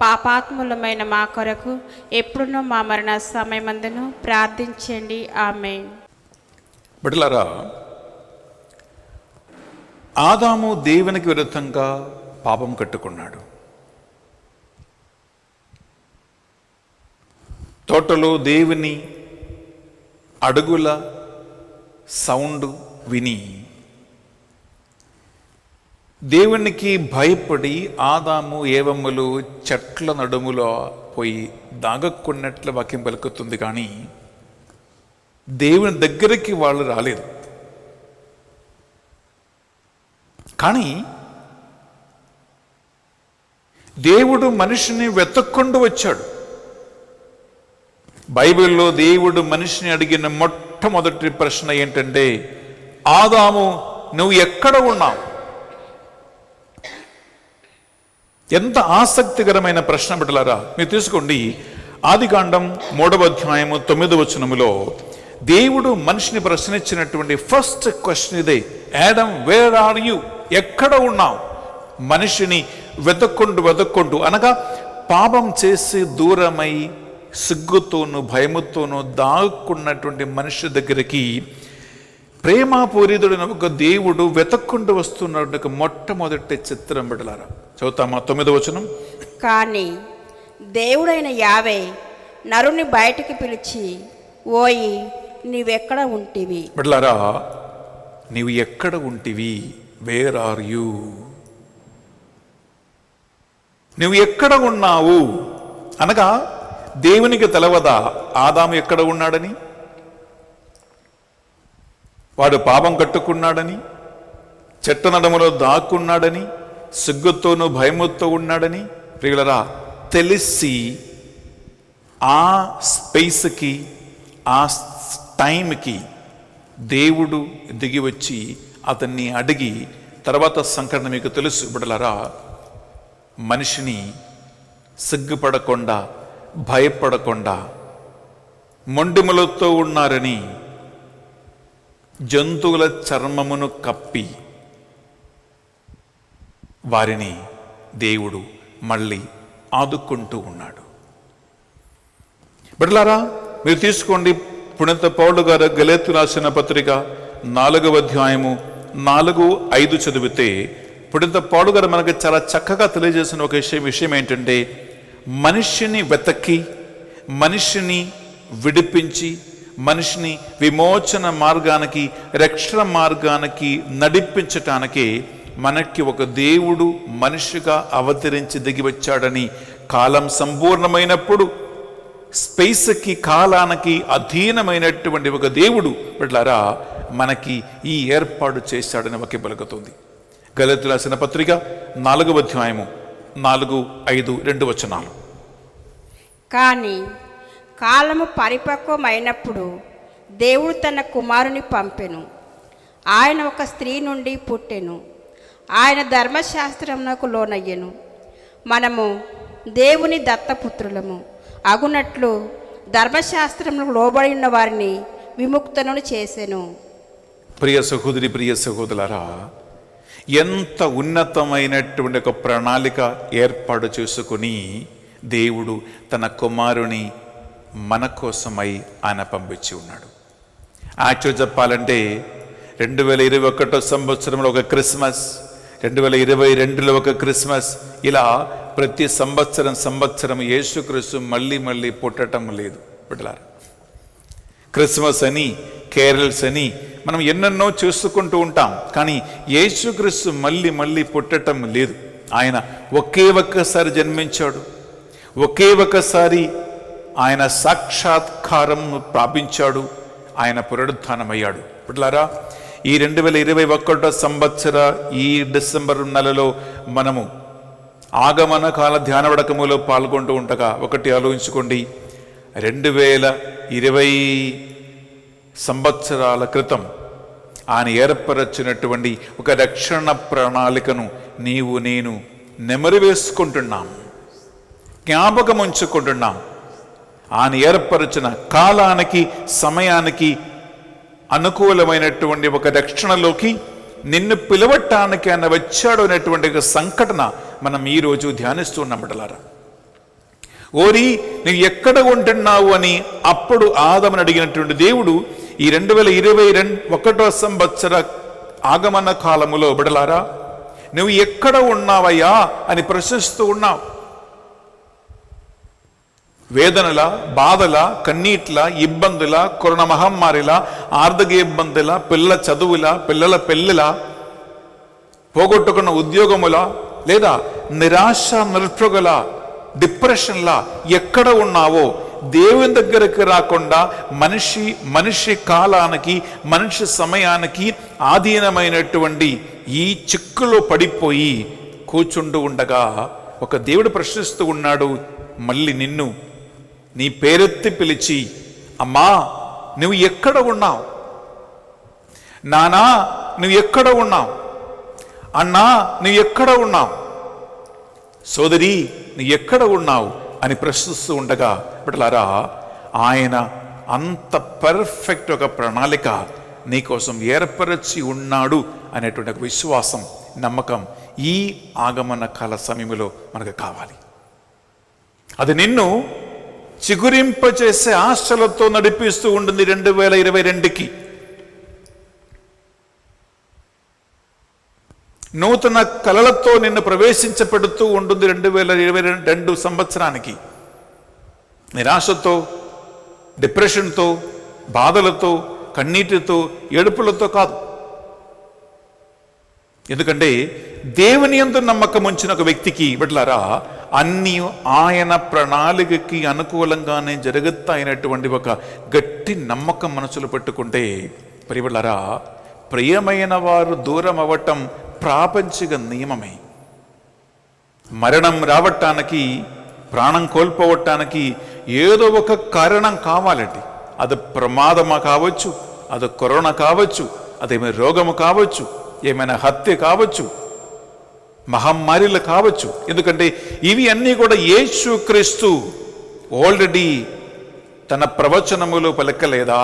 S2: పాపాత్ములమైన మా కొరకు ఎప్పుడునూ మా మరణ సమయమందును ప్రార్థించండి. ఆమేన్.
S1: బిడ్డలారా, ఆదాము దేవునికి విరుద్ధంగా పాపం కట్టుకున్నాడు. తోటలో దేవుని అడుగుల సౌండ్ విని దేవునికి భయపడి ఆదాము ఏవమ్ములు చెట్ల నడుములో పోయి దాగక్కున్నట్లు వాక్యం పలుకుతుంది. కానీ దేవుని దగ్గరికి వాళ్ళు రాలేదు. కానీ దేవుడు మనిషిని వెతక్కుంటూ వచ్చాడు. బైబిల్లో దేవుడు మనిషిని అడిగిన మొట్టమొదటి ప్రశ్న ఏంటంటే, ఆదాము నువ్వు ఎక్కడ ఉన్నావు? ఎంత ఆసక్తికరమైన ప్రశ్న బిడ్డలారా. మీరు తీసుకోండి, ఆదికాండం 3వ అధ్యాయము 9వ వచనములో దేవుడు మనిషిని ప్రశ్నించినటువంటి ఫస్ట్ క్వశ్చన్ ఇదే, యాడమ్ వేర్ ఆర్ యు? ఎక్కడ ఉన్నావు? మనిషిని వెతక్కుంటూ అనగా పాపం చేసి దూరమై సిగ్గుతోనూ భయముతోనూ దాక్కున్నటువంటి మనిషి దగ్గరికి ప్రేమాపూరితుడైన ఒక దేవుడు వెతక్కుంటూ వస్తున్నట్టు మొట్టమొదటి చిత్రం బిడ్డలారా. చదువుతామా 9వ వచనం.
S2: కానీ దేవుడైన యావే నరుని బయటికి పిలిచి, ఓయి నీవెక్కడ ఉంటివి?
S1: బిడ్డలారా, నీవు ఎక్కడ ఉంటివి? Where are you? నువ్వు ఎక్కడ ఉన్నావు అనగా దేవునికి తెలవదా ఆదాము ఎక్కడ ఉన్నాడని? వాడు పాపం కట్టుకున్నాడని, చెట్ట నడములో దాక్కున్నాడని, సిగ్గుతోనూ భయముతో ఉన్నాడని? ప్రియులరా, తెలిసి ఆ స్పేస్కి ఆ టైంకి దేవుడు దిగి వచ్చి అతన్ని అడిగి తర్వాత సంఘటన మీకు తెలుసు బిడ్డలారా. మనిషిని సిగ్గుపడకుండా భయపడకుండా మొండిములతో ఉన్నారని జంతువుల చర్మమును కప్పి వారిని దేవుడు మళ్ళీ ఆదుకుంటూ ఉన్నాడు. బిడ్డలారా, మీరు తీసుకోండి పునీత పౌలు గారు గలేతు రాసిన పత్రిక 4వ అధ్యాయము 4-5 చదివితే పునీత పౌలు గారు మనకు చాలా చక్కగా తెలియజేసిన ఒక విషయం ఏంటంటే, మనిషిని వెతకి మనిషిని విడిపించి మనిషిని విమోచన మార్గానికి రక్షణ మార్గానికి నడిపించటానికి మనకి ఒక దేవుడు మనిషిగా అవతరించి దిగి వచ్చాడని, కాలం సంపూర్ణమైనప్పుడు స్పేస్కి కాలానికి అధీనమైనటువంటి ఒక దేవుడు బిడ్డలారా మనకి ఈ ఏర్పాటు చేశాడని వాక్యం పలుకుతుంది. గలతీయులకు రాసిన పత్రిక 4వ అధ్యాయము 4-5 వచనాలు.
S2: కానీ కాలము పరిపక్వమైనప్పుడు దేవుడు తన కుమారుని పంపెను. ఆయన ఒక స్త్రీ నుండి పుట్టెను. ఆయన ధర్మశాస్త్రమునకు లోనయ్యెను. మనము దేవుని దత్తపుత్రులము అగునట్లు ధర్మశాస్త్రములకు లోబడి ఉన్న వారిని విముక్తులను చేసెను.
S1: ప్రియ సహోదరి, ప్రియ సహోదరులారా, ఎంత ఉన్నతమైనటువంటి ఒక ప్రణాళిక ఏర్పాటు చేసుకుని దేవుడు తన కుమారుని మన కోసమై ఆయన పంపించి ఉన్నాడు. యాక్చువల్ చెప్పాలంటే 2021 సంవత్సరంలో ఒక క్రిస్మస్, 2022లో ఒక క్రిస్మస్, ఇలా ప్రతి సంవత్సరం యేసుక్రీస్తు మళ్ళీ పుట్టడం లేదు బిడ్డలారా. క్రిస్మస్ అని, కేరల్స్ అని మనం ఎన్నెన్నో చూసుకుంటూ ఉంటాం, కానీ యేసుక్రీస్తు మళ్ళీ పుట్టడం లేదు. ఆయన ఒకే ఒక్కసారి జన్మించాడు, ఒకే ఒక్కసారి ఆయన సాక్షాత్కారం ప్రాపించాడు, ఆయన పునరుత్థానమయ్యాడు. బిడ్డలారా, ఈ 2021 సంవత్సర ఈ డిసెంబర్ నెలలో మనము ఆగమన కాల ధ్యానవడకములో పాల్గొంటూ ఉండగా ఒకటి ఆలోచించుకోండి. 2020 సంవత్సరాల క్రితం ఆయన ఏర్పరచినటువంటి ఒక రక్షణ ప్రణాళికను నీవు నేను నెమరు వేసుకుంటున్నాం, జ్ఞాపకం ఉంచుకుంటున్నాం. ఆయన ఏర్పరిచిన కాలానికి సమయానికి అనుకూలమైనటువంటి ఒక రక్షణలోకి నిన్ను పిలవటానికి ఆయన వచ్చాడు అనేటువంటి ఒక సంఘటన మనం ఈరోజు ధ్యానిస్తూ ఉన్నాం బిడ్డలారా. ఓరి నువ్వు ఎక్కడ ఉంటున్నావు అని అప్పుడు ఆదమును అడిగినటువంటి దేవుడు ఈ 2021 సంవత్సర ఆగమన కాలములో బిడ్డలారా నువ్వు ఎక్కడ ఉన్నావయ్యా అని ప్రశ్నిస్తూ ఉన్నావు. వేదనల, బాధల, కన్నీట్ల, ఇబ్బందుల, కరోనా మహమ్మారిల, ఆర్థిక ఇబ్బందుల, పిల్లల చదువుల, పిల్లల పెళ్ళిల, పోగొట్టుకున్న ఉద్యోగముల, లేదా నిరాశ నిరుత్సాహల, డిప్రెషన్లా ఎక్కడ ఉన్నావో దేవుని దగ్గరికి రాకుండా మనిషి కాలానికి మనిషి సమయానికి ఆధీనమైనటువంటి ఈ చిక్కులో పడిపోయి కూర్చుంటూ ఉండగా ఒక దేవుడు ప్రశ్నిస్తూ ఉన్నాడు. మళ్ళీ నిన్ను నీ పేరెత్తి పిలిచి, అమ్మా నువ్వు ఎక్కడ ఉన్నావు, నానా నువ్వు ఎక్కడ ఉన్నావు, అన్నా నువ్వు ఎక్కడ ఉన్నావు, సోదరి నువ్వు ఎక్కడ ఉన్నావు అని ప్రశ్నిస్తూ ఉండగా బిడ్డలారా ఆయన అంత పర్ఫెక్ట్ ఒక ప్రణాళిక నీకోసం ఏర్పరచి ఉన్నాడు అనేటువంటి ఒక విశ్వాసం, నమ్మకం ఈ ఆగమన కాల సమయంలో మనకు కావాలి. అది నిన్ను చిగురింపచేసే ఆశలతో నడిపిస్తూ ఉంటుంది 2022కి. నూతన కలలతో నిన్ను ప్రవేశించబెడుతూ ఉంటుంది 2022 సంవత్సరానికి. నిరాశతో, డిప్రెషన్తో, బాధలతో, కన్నీటితో, ఏడుపులతో కాదు. ఎందుకంటే దేవుని యందు నమ్మకం ఉంచిన ఒక వ్యక్తికి బిడ్డలారా అన్నీ ఆయన ప్రణాళికకి అనుకూలంగానే జరుగుతాయినటువంటి ఒక గట్టి నమ్మకం మనసులో పెట్టుకుంటే ప్రియబిడ్డలారా, ప్రియమైన వారు దూరం అవ్వటం ప్రాపంచిక నియమమే. మరణం రావటానికి, ప్రాణం కోల్పోవటానికి ఏదో ఒక కారణం కావాలండి. అది ప్రమాదమా కావచ్చు, అది కరోనా కావచ్చు, అదేమైనా రోగము కావచ్చు, ఏమైనా హత్య కావచ్చు, మహమ్మారిలు కావచ్చు. ఎందుకంటే ఇవి అన్నీ కూడా యేసుక్రీస్తు ఆల్రెడీ తన ప్రవచనములో పలకలేదా?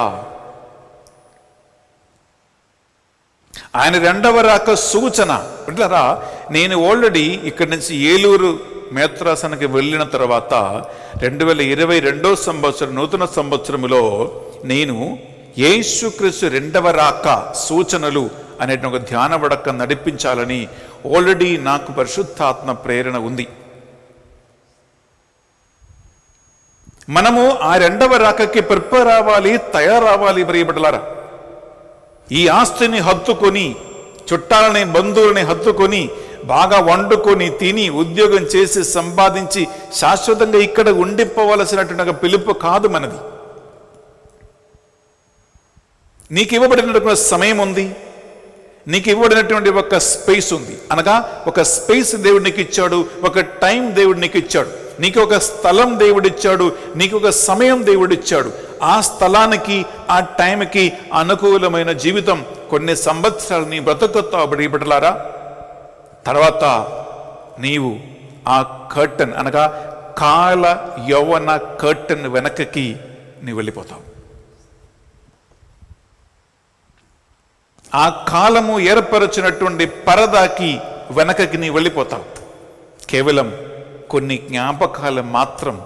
S1: ఆయన రెండవ రాక సూచన వింటారా. నేను ఆల్రెడీ ఇక్కడి నుంచి ఏలూరు మేత్రాసనకి వెళ్ళిన తర్వాత 2022 సంవత్సరం నూతన సంవత్సరములో నేను యేసుక్రీస్తు రెండవ రాక సూచనలు అనే ఒక ధ్యాన వడక నడిపించాలని ఆల్రెడీ నాకు పరిశుద్ధాత్మ ప్రేరణ ఉంది. మనము ఆ రెండవ రాకకి ప్రిపేర్ అవ్వాలి, తయారవ్వాలి. ప్రియబిడ్డలారా, ఈ ఆస్తిని హత్తుకొని, చుట్టాలని బంధువులని హత్తుకొని, బాగా వండుకొని తిని ఉద్యోగం చేసి సంపాదించి శాశ్వతంగా ఇక్కడ ఉండిపోవలసినటువంటి ఒక పిలుపు కాదు మనది. నీకు ఇవ్వబడినటువంటి సమయం ఉంది, నీకు ఇవ్వబడినటువంటి ఒక స్పేస్ ఉంది. అనగా ఒక స్పేస్ దేవుడు నీకు ఇచ్చాడు, ఒక టైం దేవుడు నీకు ఇచ్చాడు, నీకు ఒక స్థలం దేవుడిచ్చాడు, నీకు ఒక సమయం దేవుడిచ్చాడు. ఆ స్థలానికి, ఆ టైంకి అనుకూలమైన జీవితం కొన్ని సంవత్సరాలు నీ బ్రతుకుతావు బిడ్డలారా. తర్వాత నీవు ఆ కర్టన్ అనగా కాల యౌవన కర్టన్ వెనకకి నీవు వెళ్ళిపోతావు. ఆ కాలము ఏర్పరచినటువంటి పరదాకి వెనకకి నీ వెళ్ళిపోతావు. కేవలం కొన్ని జ్ఞాపకాలు మాత్రం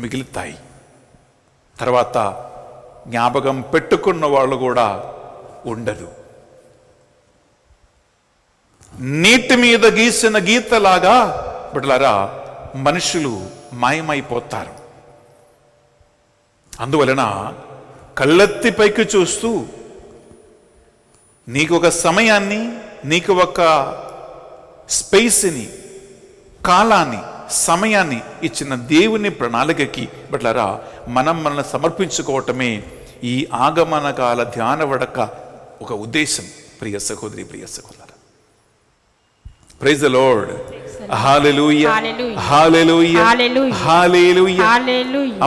S1: మిగులుతాయి. తర్వాత జ్ఞాపకం పెట్టుకున్న వాళ్ళు కూడా ఉండరు. నీటి మీద గీసిన గీతలాగా బిడ్డలారా మనుషులు మాయమైపోతారు. అందువలన కళ్ళెత్తి పైకి చూస్తూ నీకు ఒక సమయాన్ని, నీకు ఒక స్పేస్ని, కాలాన్ని, సమయాన్ని ఇచ్చిన దేవుని ప్రణాళికకి బిడ్డలారా మనల్ని సమర్పించుకోవటమే ఈ ఆగమన కాల ధ్యాన వడక ఒక ఉద్దేశం. ప్రియ సహోదరి, ప్రియ సహోదర, praise the lord. Hallelujah, hallelujah, హల్లెలూయా.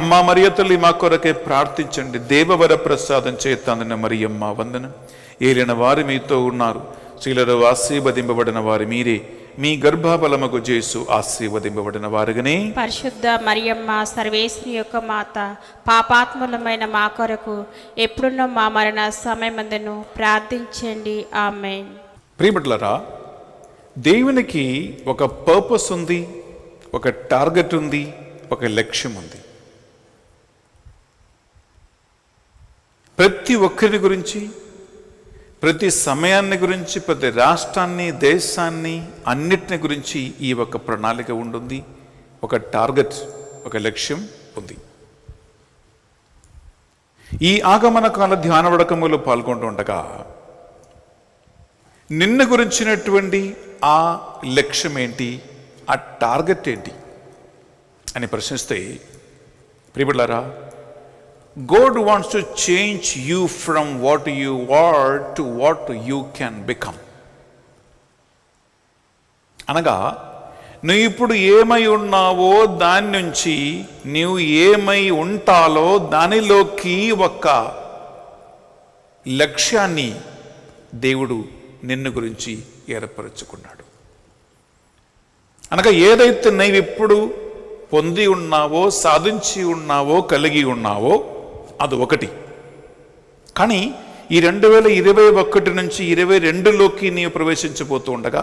S1: అమ్మా మరియ తల్లి మా కొరకే ప్రార్థించండి. దేవవర ప్రసాదం చేత అందిన మరియమ్మ వందనం. ఏలిన వారు మీతో ఉన్నారు, స్త్రీలలో ఆశీర్వదింపబడిన వారు మీరే, మీ గర్భఫలముకు యేసు ఆశీర్వదింపబడిన వారుగానే. పరిశుద్ధ మరియమ్మ సర్వేశ్వరి యొక్క మాత, పాపాత్ములమైన మా కొరకు ఎప్పుడున్న మా మరణ సమయమందును ప్రార్థించండి. ఆమేన్. ప్రియబిడ్డలారా, దేవునికి ఒక పర్పస్ ఉంది, ఒక టార్గెట్ ఉంది, ఒక లక్ష్యం ఉంది. ప్రతి ఒక్కరి గురించి, ప్రతి సమయాన్ని గురించి, ప్రతి రాష్ట్రాన్ని, దేశాన్ని, అన్నిటిని గురించి ఈ ఒక ప్రణాళిక ఉంటుంది, ఒక టార్గెట్, ఒక లక్ష్యం ఉంది. ఈ ఆగమన కాల ధ్యాన వడకములో పాల్గొంటూ ఉండగా నిన్ను గురించినటువంటి ఆ లక్ష్యం ఏంటి, ఆ టార్గెట్ ఏంటి అని ప్రశ్నిస్తే ప్రియబిడ్డలారా, God wants to change you from what you are to what you can become. అనగా నువ్వు ఇప్పుడు ఏమై ఉన్నావో దాని నుంచి నువ్వు ఏమై ఉంటాలో దానిలోకి ఒక లక్ష్యాన్ని దేవుడు నిన్ను గురించి ఏర్పరచుకున్నాడు. అనగా ఏదైతే నువ్వు ఇప్పుడు పొంది ఉన్నావో, సాధించి ఉన్నావో, కలిగి ఉన్నావో అది ఒకటి. కానీ ఈ 2021 నుంచి 2022లోకి నీవు ప్రవేశించబోతూ ఉండగా,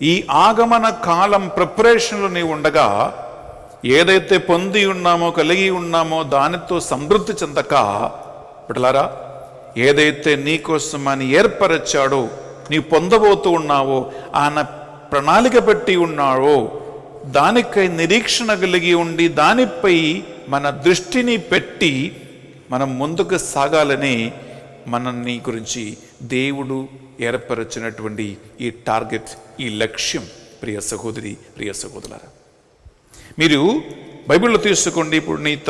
S1: ఈ ఆగమన కాలం ప్రిపరేషన్లో నీవు ఉండగా ఏదైతే పొంది ఉన్నామో, కలిగి ఉన్నామో దానితో సంతృప్తి చెందక, బిడ్డలారా, ఏదైతే నీకోసం ఆయన ఏర్పరచాడో, నీ పొందబోతూ ఉన్నావో, ఆయన ప్రణాళిక పెట్టి ఉన్నావో దానికై నిరీక్షణ కలిగి ఉండి దానిపై మన దృష్టిని పెట్టి మనం ముందుకు సాగాలని మనల్ని గురించి దేవుడు ఏర్పరచినటువంటి ఈ టార్గెట్, ఈ లక్ష్యం. ప్రియ సహోదరి, ప్రియ సహోదరులారా, మీరు బైబిల్లో తీసుకోండి. పునీత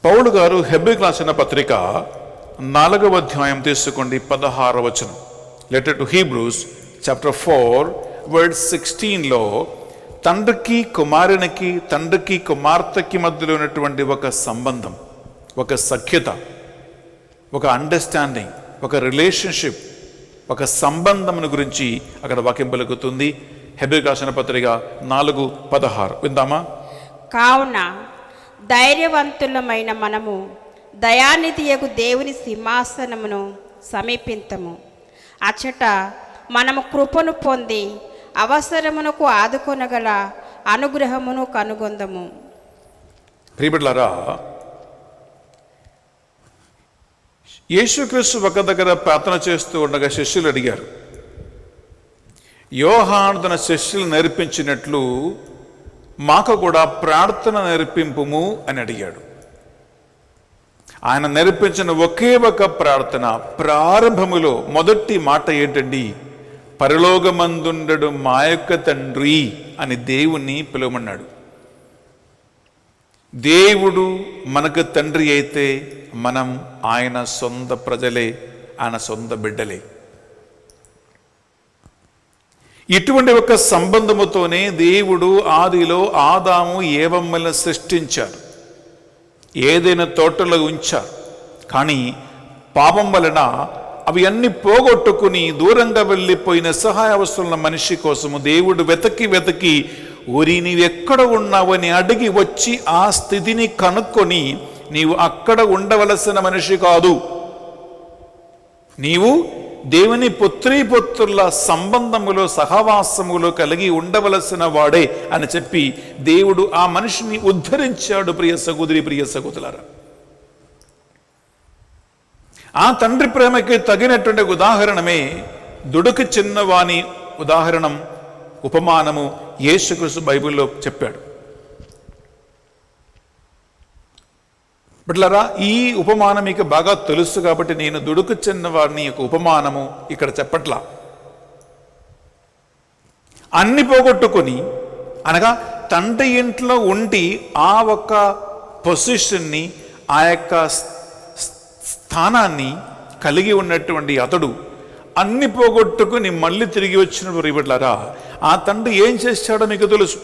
S1: పౌలు గారు హెబ్రీయులకు రాసిన పత్రిక 4వ అధ్యాయం తీసుకోండి, 16వ వచనం. Letter to Hebrews chapter 4 verse 16లో తండ్రికి కుమారునికి, తండ్రికి కుమార్తెకి మధ్యలో ఉన్నటువంటి ఒక సంబంధం, ఒక సఖ్యత, ఒక అండర్స్టాండింగ్, ఒక రిలేషన్షిప్, ఒక సంబంధం గురించి అక్కడ వాక్యం పలుకుతుంది. హెబ్రీయులకు రాసిన పత్రిక 4:16 విందామా?
S2: కావున ధైర్యవంతులమైన మనము దయానిధియగు దేవుని సింహాసనమును సమీపింతము. అచ్చట మనము కృపను పొంది అవసరమునకు ఆదుకొనగల అనుగ్రహమును కనుగొందము.
S1: ప్రియబిడ్డలారా, యేసుక్రీస్తు ఒక దగ్గర ప్రార్థన చేస్తూ ఉండగా శిష్యులు అడిగారు, యోహాను తన శిష్యులు నేర్పించినట్లు మాకు కూడా ప్రార్థన నేర్పింపుము అని అడిగాడు. ఆయన నేర్పించిన ఒకే ఒక ప్రార్థన ప్రారంభములో మొదటి మాట ఏంటండి? పరలోకమందుండడు మా యొక్క తండ్రి అని దేవుణ్ణి పిలువమన్నాడు. దేవుడు మనకు తండ్రి అయితే మనం ఆయన సొంత ప్రజలే, ఆయన సొంత బిడ్డలే. ఇటువంటి ఒక సంబంధముతోనే దేవుడు ఆదిలో ఆదాము ఏవమ్మలను సృష్టించారు, ఏదైనా తోటలో ఉంచారు. కానీ పాపం వలన అవి అన్ని పోగొట్టుకుని దూరంగా వెళ్ళిపోయిన సహాయ అవసరమున్న మనిషి కోసము దేవుడు వెతకి వెతకి, ఊరి నీవెక్కడ ఉన్నావని అడిగి వచ్చి ఆ స్థితిని కనుక్కొని, నీవు అక్కడ ఉండవలసిన మనిషి కాదు, నీవు దేవుని పుత్రీపుత్రుల సంబంధములో సహవాసములో కలిగి ఉండవలసిన వాడే అని చెప్పి దేవుడు ఆ మనిషిని ఉద్ధరించాడు. ప్రియ సహోదరి, ప్రియ సహోదరులారా, ఆ తండ్రి ప్రేమకి తగినటువంటి ఉదాహరణమే దుడుకు చిన్నవాని ఉదాహరణం, ఉపమానము యేసుక్రీస్తు బైబిల్లో చెప్పాడు. బిడ్డలారా, ఈ ఉపమానం మీకు బాగా తెలుసు కాబట్టి నేను దుడుకు చిన్నవాడిని యొక్క ఉపమానము ఇక్కడ చెప్పట్లా. అన్ని పోగొట్టుకొని, అనగా తండ్రి ఇంట్లో ఉండి ఆ ఒక పొజిషన్ని, ఆ యొక్క స్థానాన్ని కలిగి ఉన్నటువంటి అతడు అన్ని పోగొట్టుకుని మళ్ళీ తిరిగి వచ్చినప్పుడు ప్రియబిడ్డలారా, ఆ తండ్రి ఏం చేశాడో మీకు తెలుసు.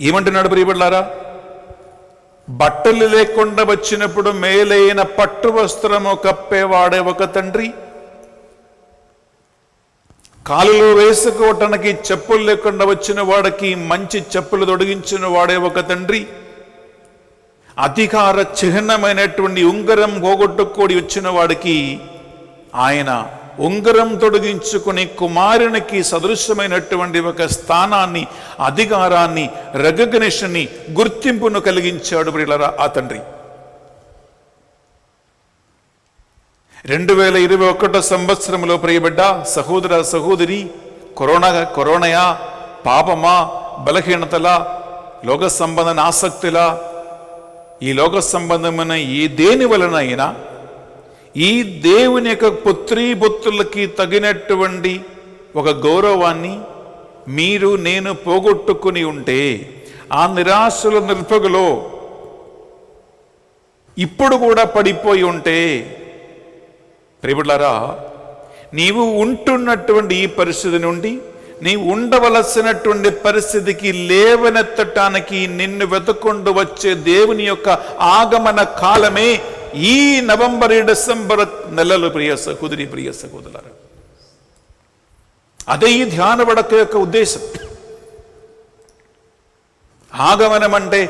S1: ఏమంటున్నాడు ప్రియబిడ్డలారా? బట్టలు లేకుండా వచ్చినప్పుడు మేలైన పట్టు వస్త్రము కప్పేవాడే ఒక తండ్రి, కాలులో వేసుకోవటానికి చెప్పులు లేకుండా వచ్చిన వాడికి మంచి చెప్పులు తొడిగించిన వాడే ఒక తండ్రి, అధికార చిహ్నమైనటువంటి ఉంగరం పోగొట్టుకోడి వచ్చిన వాడికి ఆయన ఉంగరం తొడిగించుకుని కుమారునికి సదృశ్యమైనటువంటి ఒక స్థానాన్ని, అధికారాన్ని, రికగ్నిషన్ని, గుర్తింపును కలిగించాడు ప్రియులారా ఆ తండ్రి. 2021 సంవత్సరంలో ప్రియబిడ్డ సహోదర సహోదరి, కరోనయా, పాపమా, బలహీనతలా, లోక సంబంధమైన ఆసక్తిలా, ఈ లోక సంబంధమైన ఈ దేని వలన అయినా ఈ దేవుని యొక్క పుత్రీపుత్రులకి తగినటువంటి ఒక గౌరవాన్ని మీరు నేను పోగొట్టుకుని ఉంటే, ఆ నిరాశల నిరుపగలో ఇప్పుడు కూడా పడిపోయి ఉంటే, ప్రియబిడ్డలారా, నీవు ఉంటున్నటువంటి ఈ పరిస్థితి నుండి నీవు ఉండవలసినటువంటి పరిస్థితికి లేవనెత్తటానికి నిన్ను వెతుక్కుంటూ వచ్చే దేవుని యొక్క ఆగమన కాలమే ఈ నవంబర్, డిసెంబర్ నెలలు. ప్రియ సహోదరి, ప్రియ సహోదరులారా, అదే ఈ ధ్యాన వడక యొక్క ఉద్దేశం. ఆగమనం అంటే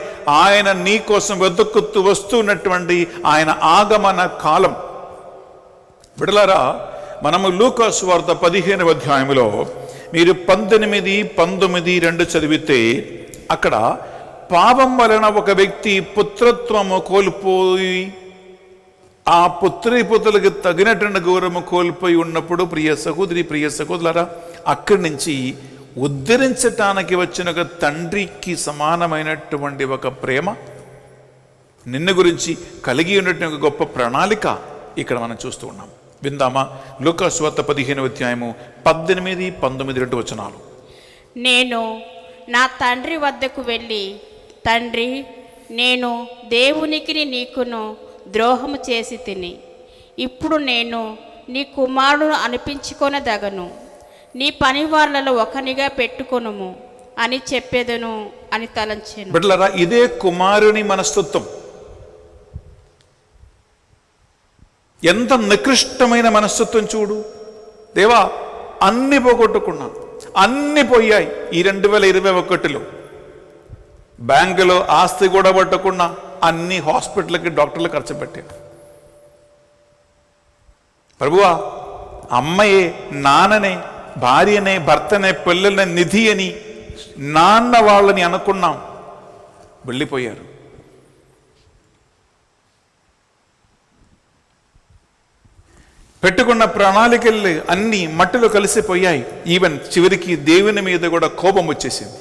S1: ఆయన నీ కోసం వెతుకుతూ వస్తున్నటువంటి ఆయన ఆగమన కాలం. బిడ్డలారా, మనము లూకా సువార్త 15వ అధ్యాయంలో మీరు 18, 19, 2 చదివితే అక్కడ పాపం వలన ఒక వ్యక్తి పుత్రత్వము కోల్పోయి ఆ పుత్రులకు తగినటువంటి గౌరవము కోల్పోయి ఉన్నప్పుడు ప్రియ సహోదరి, ప్రియ సహోదరులారా, అక్కడి నుంచి ఉద్ధరించటానికి వచ్చిన ఒక తండ్రికి సమానమైనటువంటి ఒక ప్రేమ, నిన్ను గురించి కలిగి ఉన్నటువంటి ఒక గొప్ప ప్రణాళిక ఇక్కడ మనం చూస్తూ ఉన్నాం. విందామా? లూకా సువార్త 15వ అధ్యాయము 18, 19, 2 వచనాలు.
S2: నేను నా తండ్రి వద్దకు వెళ్ళి, తండ్రి, నేను దేవునికి నీకును ద్రోహము చేసి తిని, ఇప్పుడు నేను నీ కుమారుడు అనిపించుకొనదగను, నీ పని వాళ్ళలో ఒకనిగా పెట్టుకొనుము అని చెప్పేదను అని తలంచెను.
S1: బిడ్డలారా, ఇదే కుమారుని మనస్తత్వం. ఎంత నికృష్టమైన మనస్తత్వం చూడు. దేవా, అన్ని పోగొట్టుకున్నాను, అన్ని పోయాయి. ఈ 2021లో బ్యాంకులో ఆస్తి కూడా పట్టుకున్నా, అన్ని హాస్పిటల్కి, డాక్టర్లు ఖర్చు పెట్టాను. ప్రభువా, అమ్మయే, నాన్ననే, భార్యనే, భర్తనే, పిల్లలనే, నిధి అని, నాన్న వాళ్ళని అనుకున్నాం, వెళ్ళిపోయారు. పెట్టుకున్న ప్రణాళికలు అన్నీ మట్టిలో కలిసిపోయాయి. ఈవెన్ చివరికి దేవుని మీద కూడా కోపం వచ్చేసింది.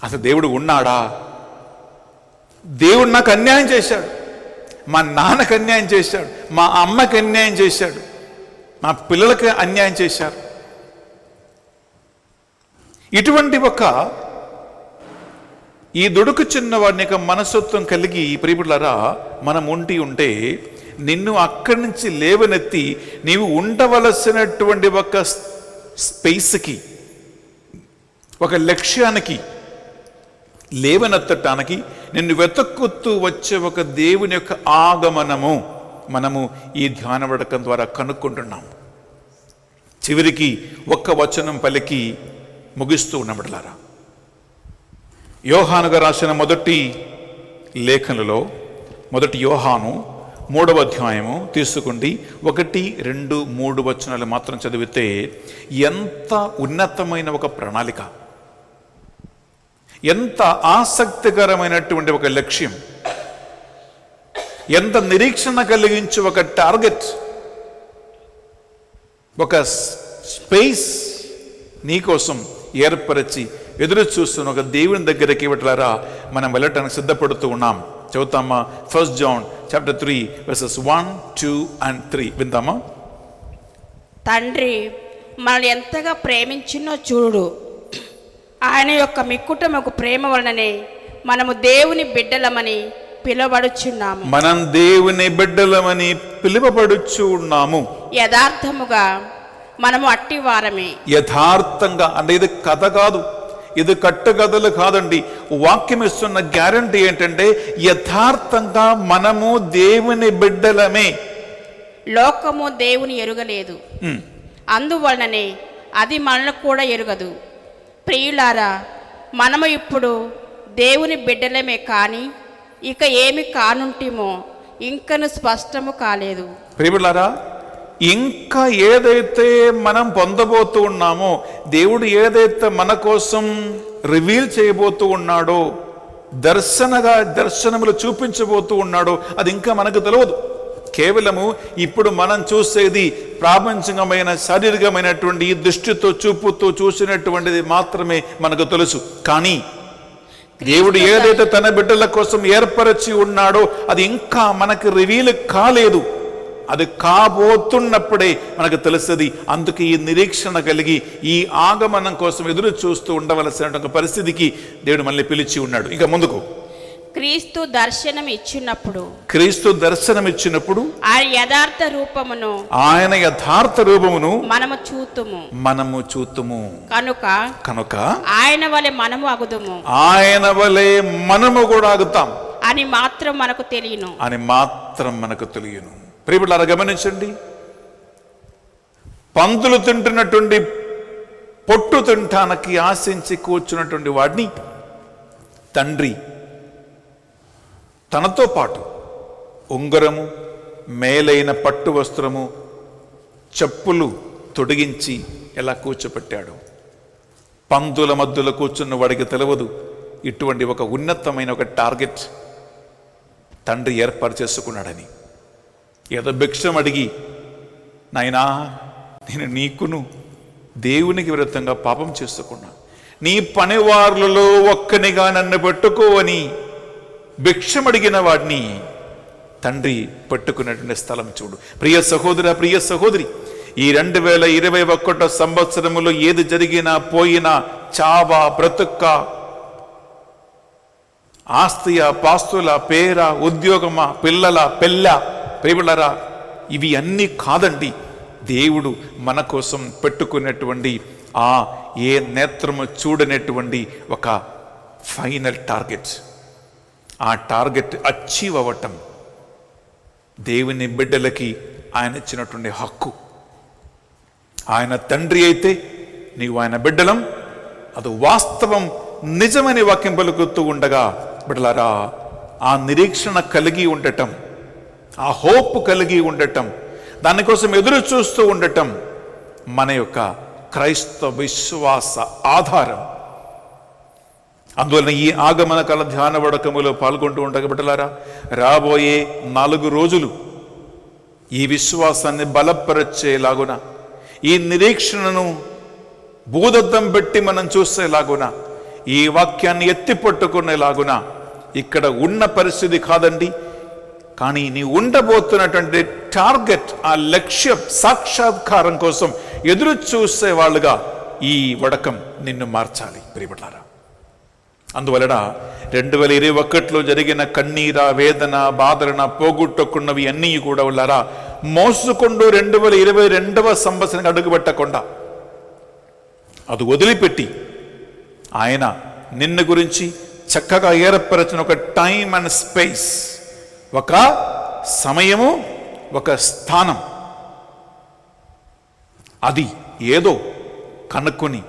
S1: అసలు దేవుడు ఉన్నాడా? దేవుడు నాకు అన్యాయం చేశాడు, మా నాన్నకు అన్యాయం చేశాడు, మా అమ్మకి అన్యాయం చేశాడు, మా పిల్లలకి అన్యాయం చేశారు. ఇటువంటి ఒక ఈ దుడుకు చిన్నవాడిని యొక్క మనస్తత్వం కలిగి ప్రియబిడ్డలారా మనం ఉంటే నిన్ను అక్కడి నుంచి లేవనెత్తి నీవు ఉండవలసినటువంటి ఒక స్పేస్కి, ఒక లక్ష్యానికి లేవనెత్తటానికి నిన్ను వెతుక్కుతూ వచ్చే ఒక దేవుని యొక్క ఆగమనము మనము ఈ ధ్యానవడకం ద్వారా కనుక్కుంటున్నాం. చివరికి ఒక్క వచనం పలికి ముగిస్తూ ఉన్నబడలారా, యోహానుగా రాసిన మొదటి లేఖనలో, మొదటి యోహాను 3వ అధ్యాయము తీసుకోండి, 1, 2, 3 వచనాలు మాత్రం చదివితే ఎంత ఉన్నతమైన ఒక ప్రణాళిక, ఎంత ఆసక్తికరమైనటువంటి ఒక లక్ష్యం, ఎంత నిరీక్షణ కలిగించే ఒక టార్గెట్, ఒక స్పేస్ నీకోసం ఏర్పరిచి ఎదురు చూస్తున్న ఒక దేవుని దగ్గరికి ఇవ్వట్లారా మనం వెళ్ళటానికి సిద్ధపడుతూ ఉన్నాం. చదువుతామా? 1 John chapter 3 verses 1, 2 and 3 విందామా?
S2: తండ్రి మనల్ని ఎంతగా ప్రేమించినో చూడు, ఆయన యొక్క మిక్కుటముకు ప్రేమ వలననే మనము దేవుని బిడ్డలమని పిలువబడుచున్నాము.
S1: మనం దేవుని బిడ్డలమని పిలువబడుచు ఉన్నాము.
S2: యథార్థముగా మనము అట్టివారమే.
S1: యథార్థంగా అంటే ఇది కథ కాదు, ఇది కట్టుకథలు కాదండి. వాక్యం ఇస్తున్న గ్యారంటీ ఏంటంటే యథార్థంగా మనము దేవుని బిడ్డలమే.
S2: లోకము దేవుని ఎరుగలేదు, అందువలననే అది మనల్ని కూడా ఎరుగదు. ప్రియులారా, మనము ఇప్పుడు దేవుని బిడ్డలమే, కానీ ఇక ఏమి కానుంటిమో ఇంకను స్పష్టము కాలేదు.
S1: ప్రియులారా, ఇంకా ఏదైతే మనం పొందబోతూ ఉన్నామో, దేవుడు ఏదైతే మన కోసం రివీల్ చేయబోతూ ఉన్నాడో, దర్శనములు చూపించబోతూ ఉన్నాడో అది ఇంకా మనకు తెలియదు. కేవలము ఇప్పుడు మనం చూసేది ప్రాపంచికమైన శారీరకమైనటువంటి దృష్టితో చూపుతూ చూసినటువంటిది మాత్రమే మనకు తెలుసు. కానీ దేవుడు ఏదైతే తన బిడ్డల కోసం ఏర్పరచి ఉన్నాడో అది ఇంకా మనకు రివీల్ కాలేదు. అది కాబోతున్నప్పుడే మనకు తెలుస్తుంది. అందుకే ఈ నిరీక్షణ కలిగి ఈ ఆగమనం కోసం ఎదురు చూస్తూ ఉండవలసిన ఒక పరిస్థితికి దేవుడు మనల్ని పిలిచి ఉన్నాడు. ఇంకా ముందుకు
S2: క్రీస్తు దర్శనం ఇచ్చినప్పుడు ఆయన యథార్థ రూపమును మనము చూతుము కనుక ఆయన వలె మనము కూడా ఆగుతాం అని మాత్రం మనకు తెలియను. ప్రియబిడ్డలారా, గమనించండి, పందులు తింటున్నటువంటి పొట్టు తింటానికి ఆశించి కూర్చున్నటువంటి వాడిని తండ్రి తనతో పాటు ఉంగరము, మేలైన పట్టు వస్త్రము, చెప్పులు తొడిగించి
S1: ఎలా కూర్చోపెట్టాడు. పందుల మధ్యలో కూర్చున్న వాడికి తెలియదు ఇటువంటి ఒక ఉన్నతమైన ఒక టార్గెట్ తండ్రి ఏర్పాటు చేసుకున్నాడని. ఏదో భిక్షం అడిగి, నాయనా నేను నీకును దేవునికి విరుద్ధంగా పాపం చేసుకున్నా, నీ పనివారులలో ఒక్కనిగా నన్ను పెట్టుకోవని భిక్షం అడిగిన వాడిని తండ్రి పెట్టుకున్నటువంటి స్థలం చూడు. ప్రియ సహోదర, ప్రియ సహోదరి, ఈ 2021 సంవత్సరములో ఏది జరిగినా పోయినా, చావా బ్రతుక్క, ఆస్తియ పాస్తుల, పేర, ఉద్యోగమా, పిల్లల పెళ్ళ, ప్రేమలరా, ఇవి అన్నీ కాదండి. దేవుడు మన కోసం పెట్టుకున్నటువంటి ఆ ఏ నేత్రము చూడనటువంటి ఒక ఫైనల్ టార్గెట్. ఆ టార్గెట్ అచీవ్ అవ్వటం దేవుని బిడ్డలకి ఆయన ఇచ్చినటువంటి హక్కు. ఆయన తండ్రి అయితే నీవు ఆయన బిడ్డలం, అది వాస్తవం, నిజమని వాక్యం పలుకుతూ ఉండగా బిడ్డలారా, ఆ నిరీక్షణ కలిగి ఉండటం, ఆ హోప్ కలిగి ఉండటం, దానికోసం ఎదురు చూస్తూ ఉండటం మన యొక్క క్రైస్తవ విశ్వాస ఆధారం. అందువలన ఈ ఆగమన కాల ధ్యాన వడకములో పాల్గొంటూ ఉండగా బిడ్డలారా, రాబోయే 4 రోజులు ఈ విశ్వాసాన్ని బలపరచేలాగున, ఈ నిరీక్షణను భూదద్దం పెట్టి మనం చూసేలాగున, ఈ వాక్యాన్ని ఎత్తిపట్టుకునేలాగున, ఇక్కడ ఉన్న పరిస్థితి కాదండి, కానీ నీ ఉండబోతున్నటువంటి టార్గెట్, ఆ లక్ష్య సాక్షాత్కారం కోసం ఎదురు చూసే వాళ్ళుగా ఈ వడకం నిన్ను మార్చాలి ప్రియబిడ్డలారా. అందువలన 2021లో జరిగిన కన్నీర, వేదన, బాధన పోగొట్టుకున్నవి అన్నీ కూడా ఉన్నారా మోసుకుంటూ 2022వ సంవత్సరానికి అడుగుపెట్టకుండా అది వదిలిపెట్టి ఆయన నిన్ను గురించి చక్కగా ఏర్పరచిన ఒక టైం అండ్ స్పేస్, ఒక సమయము, ఒక స్థానం, అది ఏదో కనుక్కొని,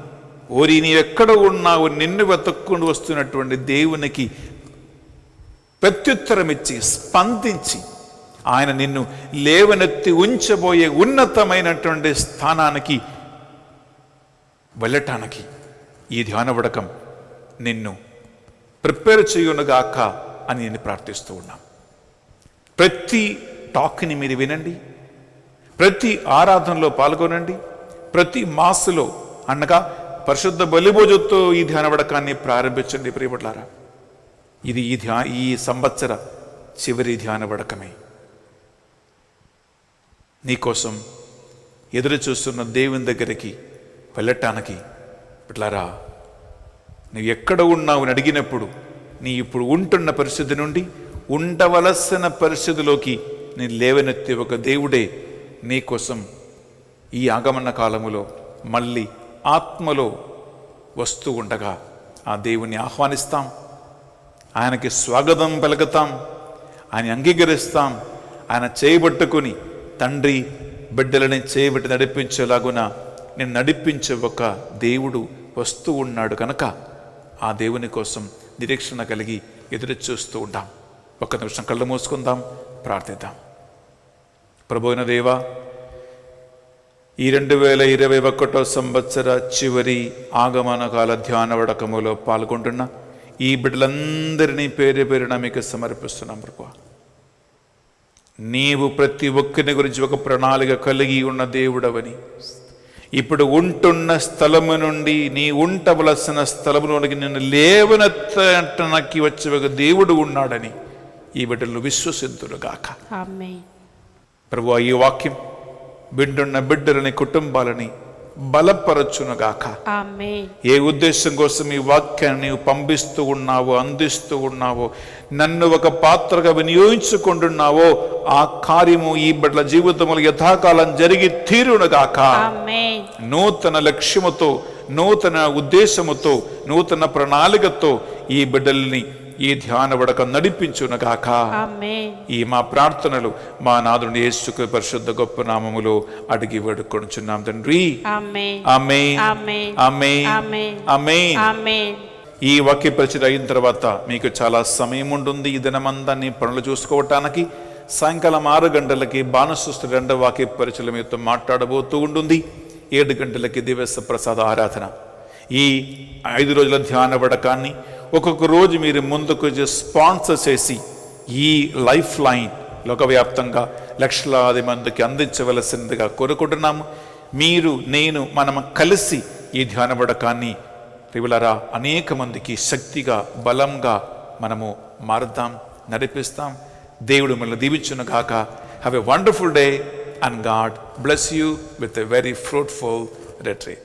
S1: ఓరి నీవెక్కడ ఉన్నావు, నిన్ను వెతుక్కుంటూ వస్తున్నటువంటి దేవునికి ప్రత్యుత్తరం ఇచ్చి స్పందించి ఆయన నిన్ను లేవనెత్తి ఉంచబోయే ఉన్నతమైనటువంటి స్థానానికి వెళ్ళటానికి ఈ ధ్యాన వడకం నిన్ను ప్రిపేర్ చేయునుగాక అని నేను ప్రార్థిస్తూ ఉన్నాను. ప్రతి టాక్ని మీరు వినండి, ప్రతి ఆరాధనలో పాల్గొనండి, ప్రతి మాసులో అనగా పరిశుద్ధ బలిభోజంతో ఈ ధ్యాన వడకాన్ని ప్రారంభించండి ప్రియబిడ్డలారా. ఇది ఈ సంవత్సర చివరి ధ్యాన వడకమే. నీకోసం ఎదురు చూస్తున్న దేవుని దగ్గరికి వెళ్ళటానికి బిడ్డలారా, నువ్వు ఎక్కడ ఉన్నావు అని అడిగినప్పుడు నీ ఇప్పుడు ఉంటున్న పరిస్థితి నుండి ఉండవలసిన పరిస్థితిలోకి నేను లేవనెత్తే ఒక దేవుడే నీకోసం ఈ ఆగమన కాలములో మళ్ళీ ఆత్మలో వస్తూ ఉండగా ఆ దేవుని ఆహ్వానిస్తాం, ఆయనకి స్వాగతం పలుకుతాం, ఆయన అంగీకరిస్తాం. ఆయన చేయబట్టుకుని తండ్రి బిడ్డలని చేయబట్టి నడిపించేలాగున నేను నడిపించే ఒక దేవుడు వస్తూ ఉన్నాడు కనుక ఆ దేవుని కోసం నిరీక్షణ కలిగి ఎదురు చూస్తూ ఉంటాం. ఒక్క నిమిషం కళ్ళు మూసుకుందాం, ప్రార్థిద్దాం. ప్రభువైన దేవా, ఈ 2021 సంవత్సర చివరి ఆగమన కాల ధ్యాన వడకములో పాల్గొంటున్న ఈ బిడ్డలందరినీ పేరు పేరున మీకు సమర్పిస్తున్నాం ప్రభువా. నీవు ప్రతి ఒక్కరిని గురించి ఒక ప్రణాళిక కలిగి ఉన్న దేవుడవని, ఇప్పుడు ఉంటున్న స్థలము నుండి నీ ఉండవలసిన స్థలములోనికి నిన్ను లేవనెత్తడానికి వచ్చే ఒక దేవుడు ఉన్నాడని ఈ బిడ్డలు విశ్వసింతురుగాక.
S2: ఆమేన్.
S1: ప్రభువా, ఈ వాక్యం బిడ్డున్న బిడ్డలని కుటుంబాలని బలపరచునుగాక.
S2: ఆమేన్.
S1: ఏ ఉద్దేశం కోసం ఈ వాక్యాన్ని నీవు పంపిస్తూ ఉన్నావో, అందిస్తూ ఉన్నావో, నన్ను ఒక పాత్రగా వినియోగించుకుంటున్నావో ఆ కార్యము ఈ బిడ్డల జీవితంలో యథాకాలం జరిగి తీరునుగాక.
S2: ఆమేన్.
S1: నూతన లక్ష్యముతో, నూతన ఉద్దేశముతో, నూతన ప్రణాళికతో ఈ బిడ్డల్ని ఈ ధ్యాన వడక నడిపించునుగాక.
S2: ఆమేన్.
S1: ఈ మా ప్రార్థనలు మా నాథుని యేసు పరిశుద్ధ గొప్ప నామములో అడిగి వేడుకొనుచున్నాం తండ్రి.
S2: ఆమేన్.
S1: ఆమేన్.
S2: ఆమేన్.
S1: ఆమేన్.
S2: ఆమేన్.
S1: ఆమేన్.
S2: ఆమేన్.
S1: ఈ వాక్య పరిచయం అయిన తర్వాత మీకు చాలా సమయం ఉంటుంది ఈ దినమందాన్ని పనులు చూసుకోవటానికి. సాయంకాలం 6 గంటలకి బాణసృష్టి 2వ వాక్య పరిచయం మీతో మాట్లాడబోతూ ఉంటుంది. 7 గంటలకి దివ్య ప్రసాద ఆరాధన. ఈ 5 రోజుల ధ్యాన వడకాన్ని ఒక్కొక్క రోజు మీరు ముందుకు స్పాన్సర్ చేసి ఈ లైఫ్ లైన్ లోకవ్యాప్తంగా లక్షలాది మందికి అందించవలసిందిగా కోరుకుంటున్నాము. మీరు నేను మనం కలిసి ఈ ధ్యాన వడకాన్ని ప్రియులారా అనేక మందికి శక్తిగా బలంగా మనము మారుద్దాం, నడిపిస్తాం. దేవుడు మిమ్మల్ని దీవించును గాక. Have a wonderful day and God bless you with a very fruitful retreat.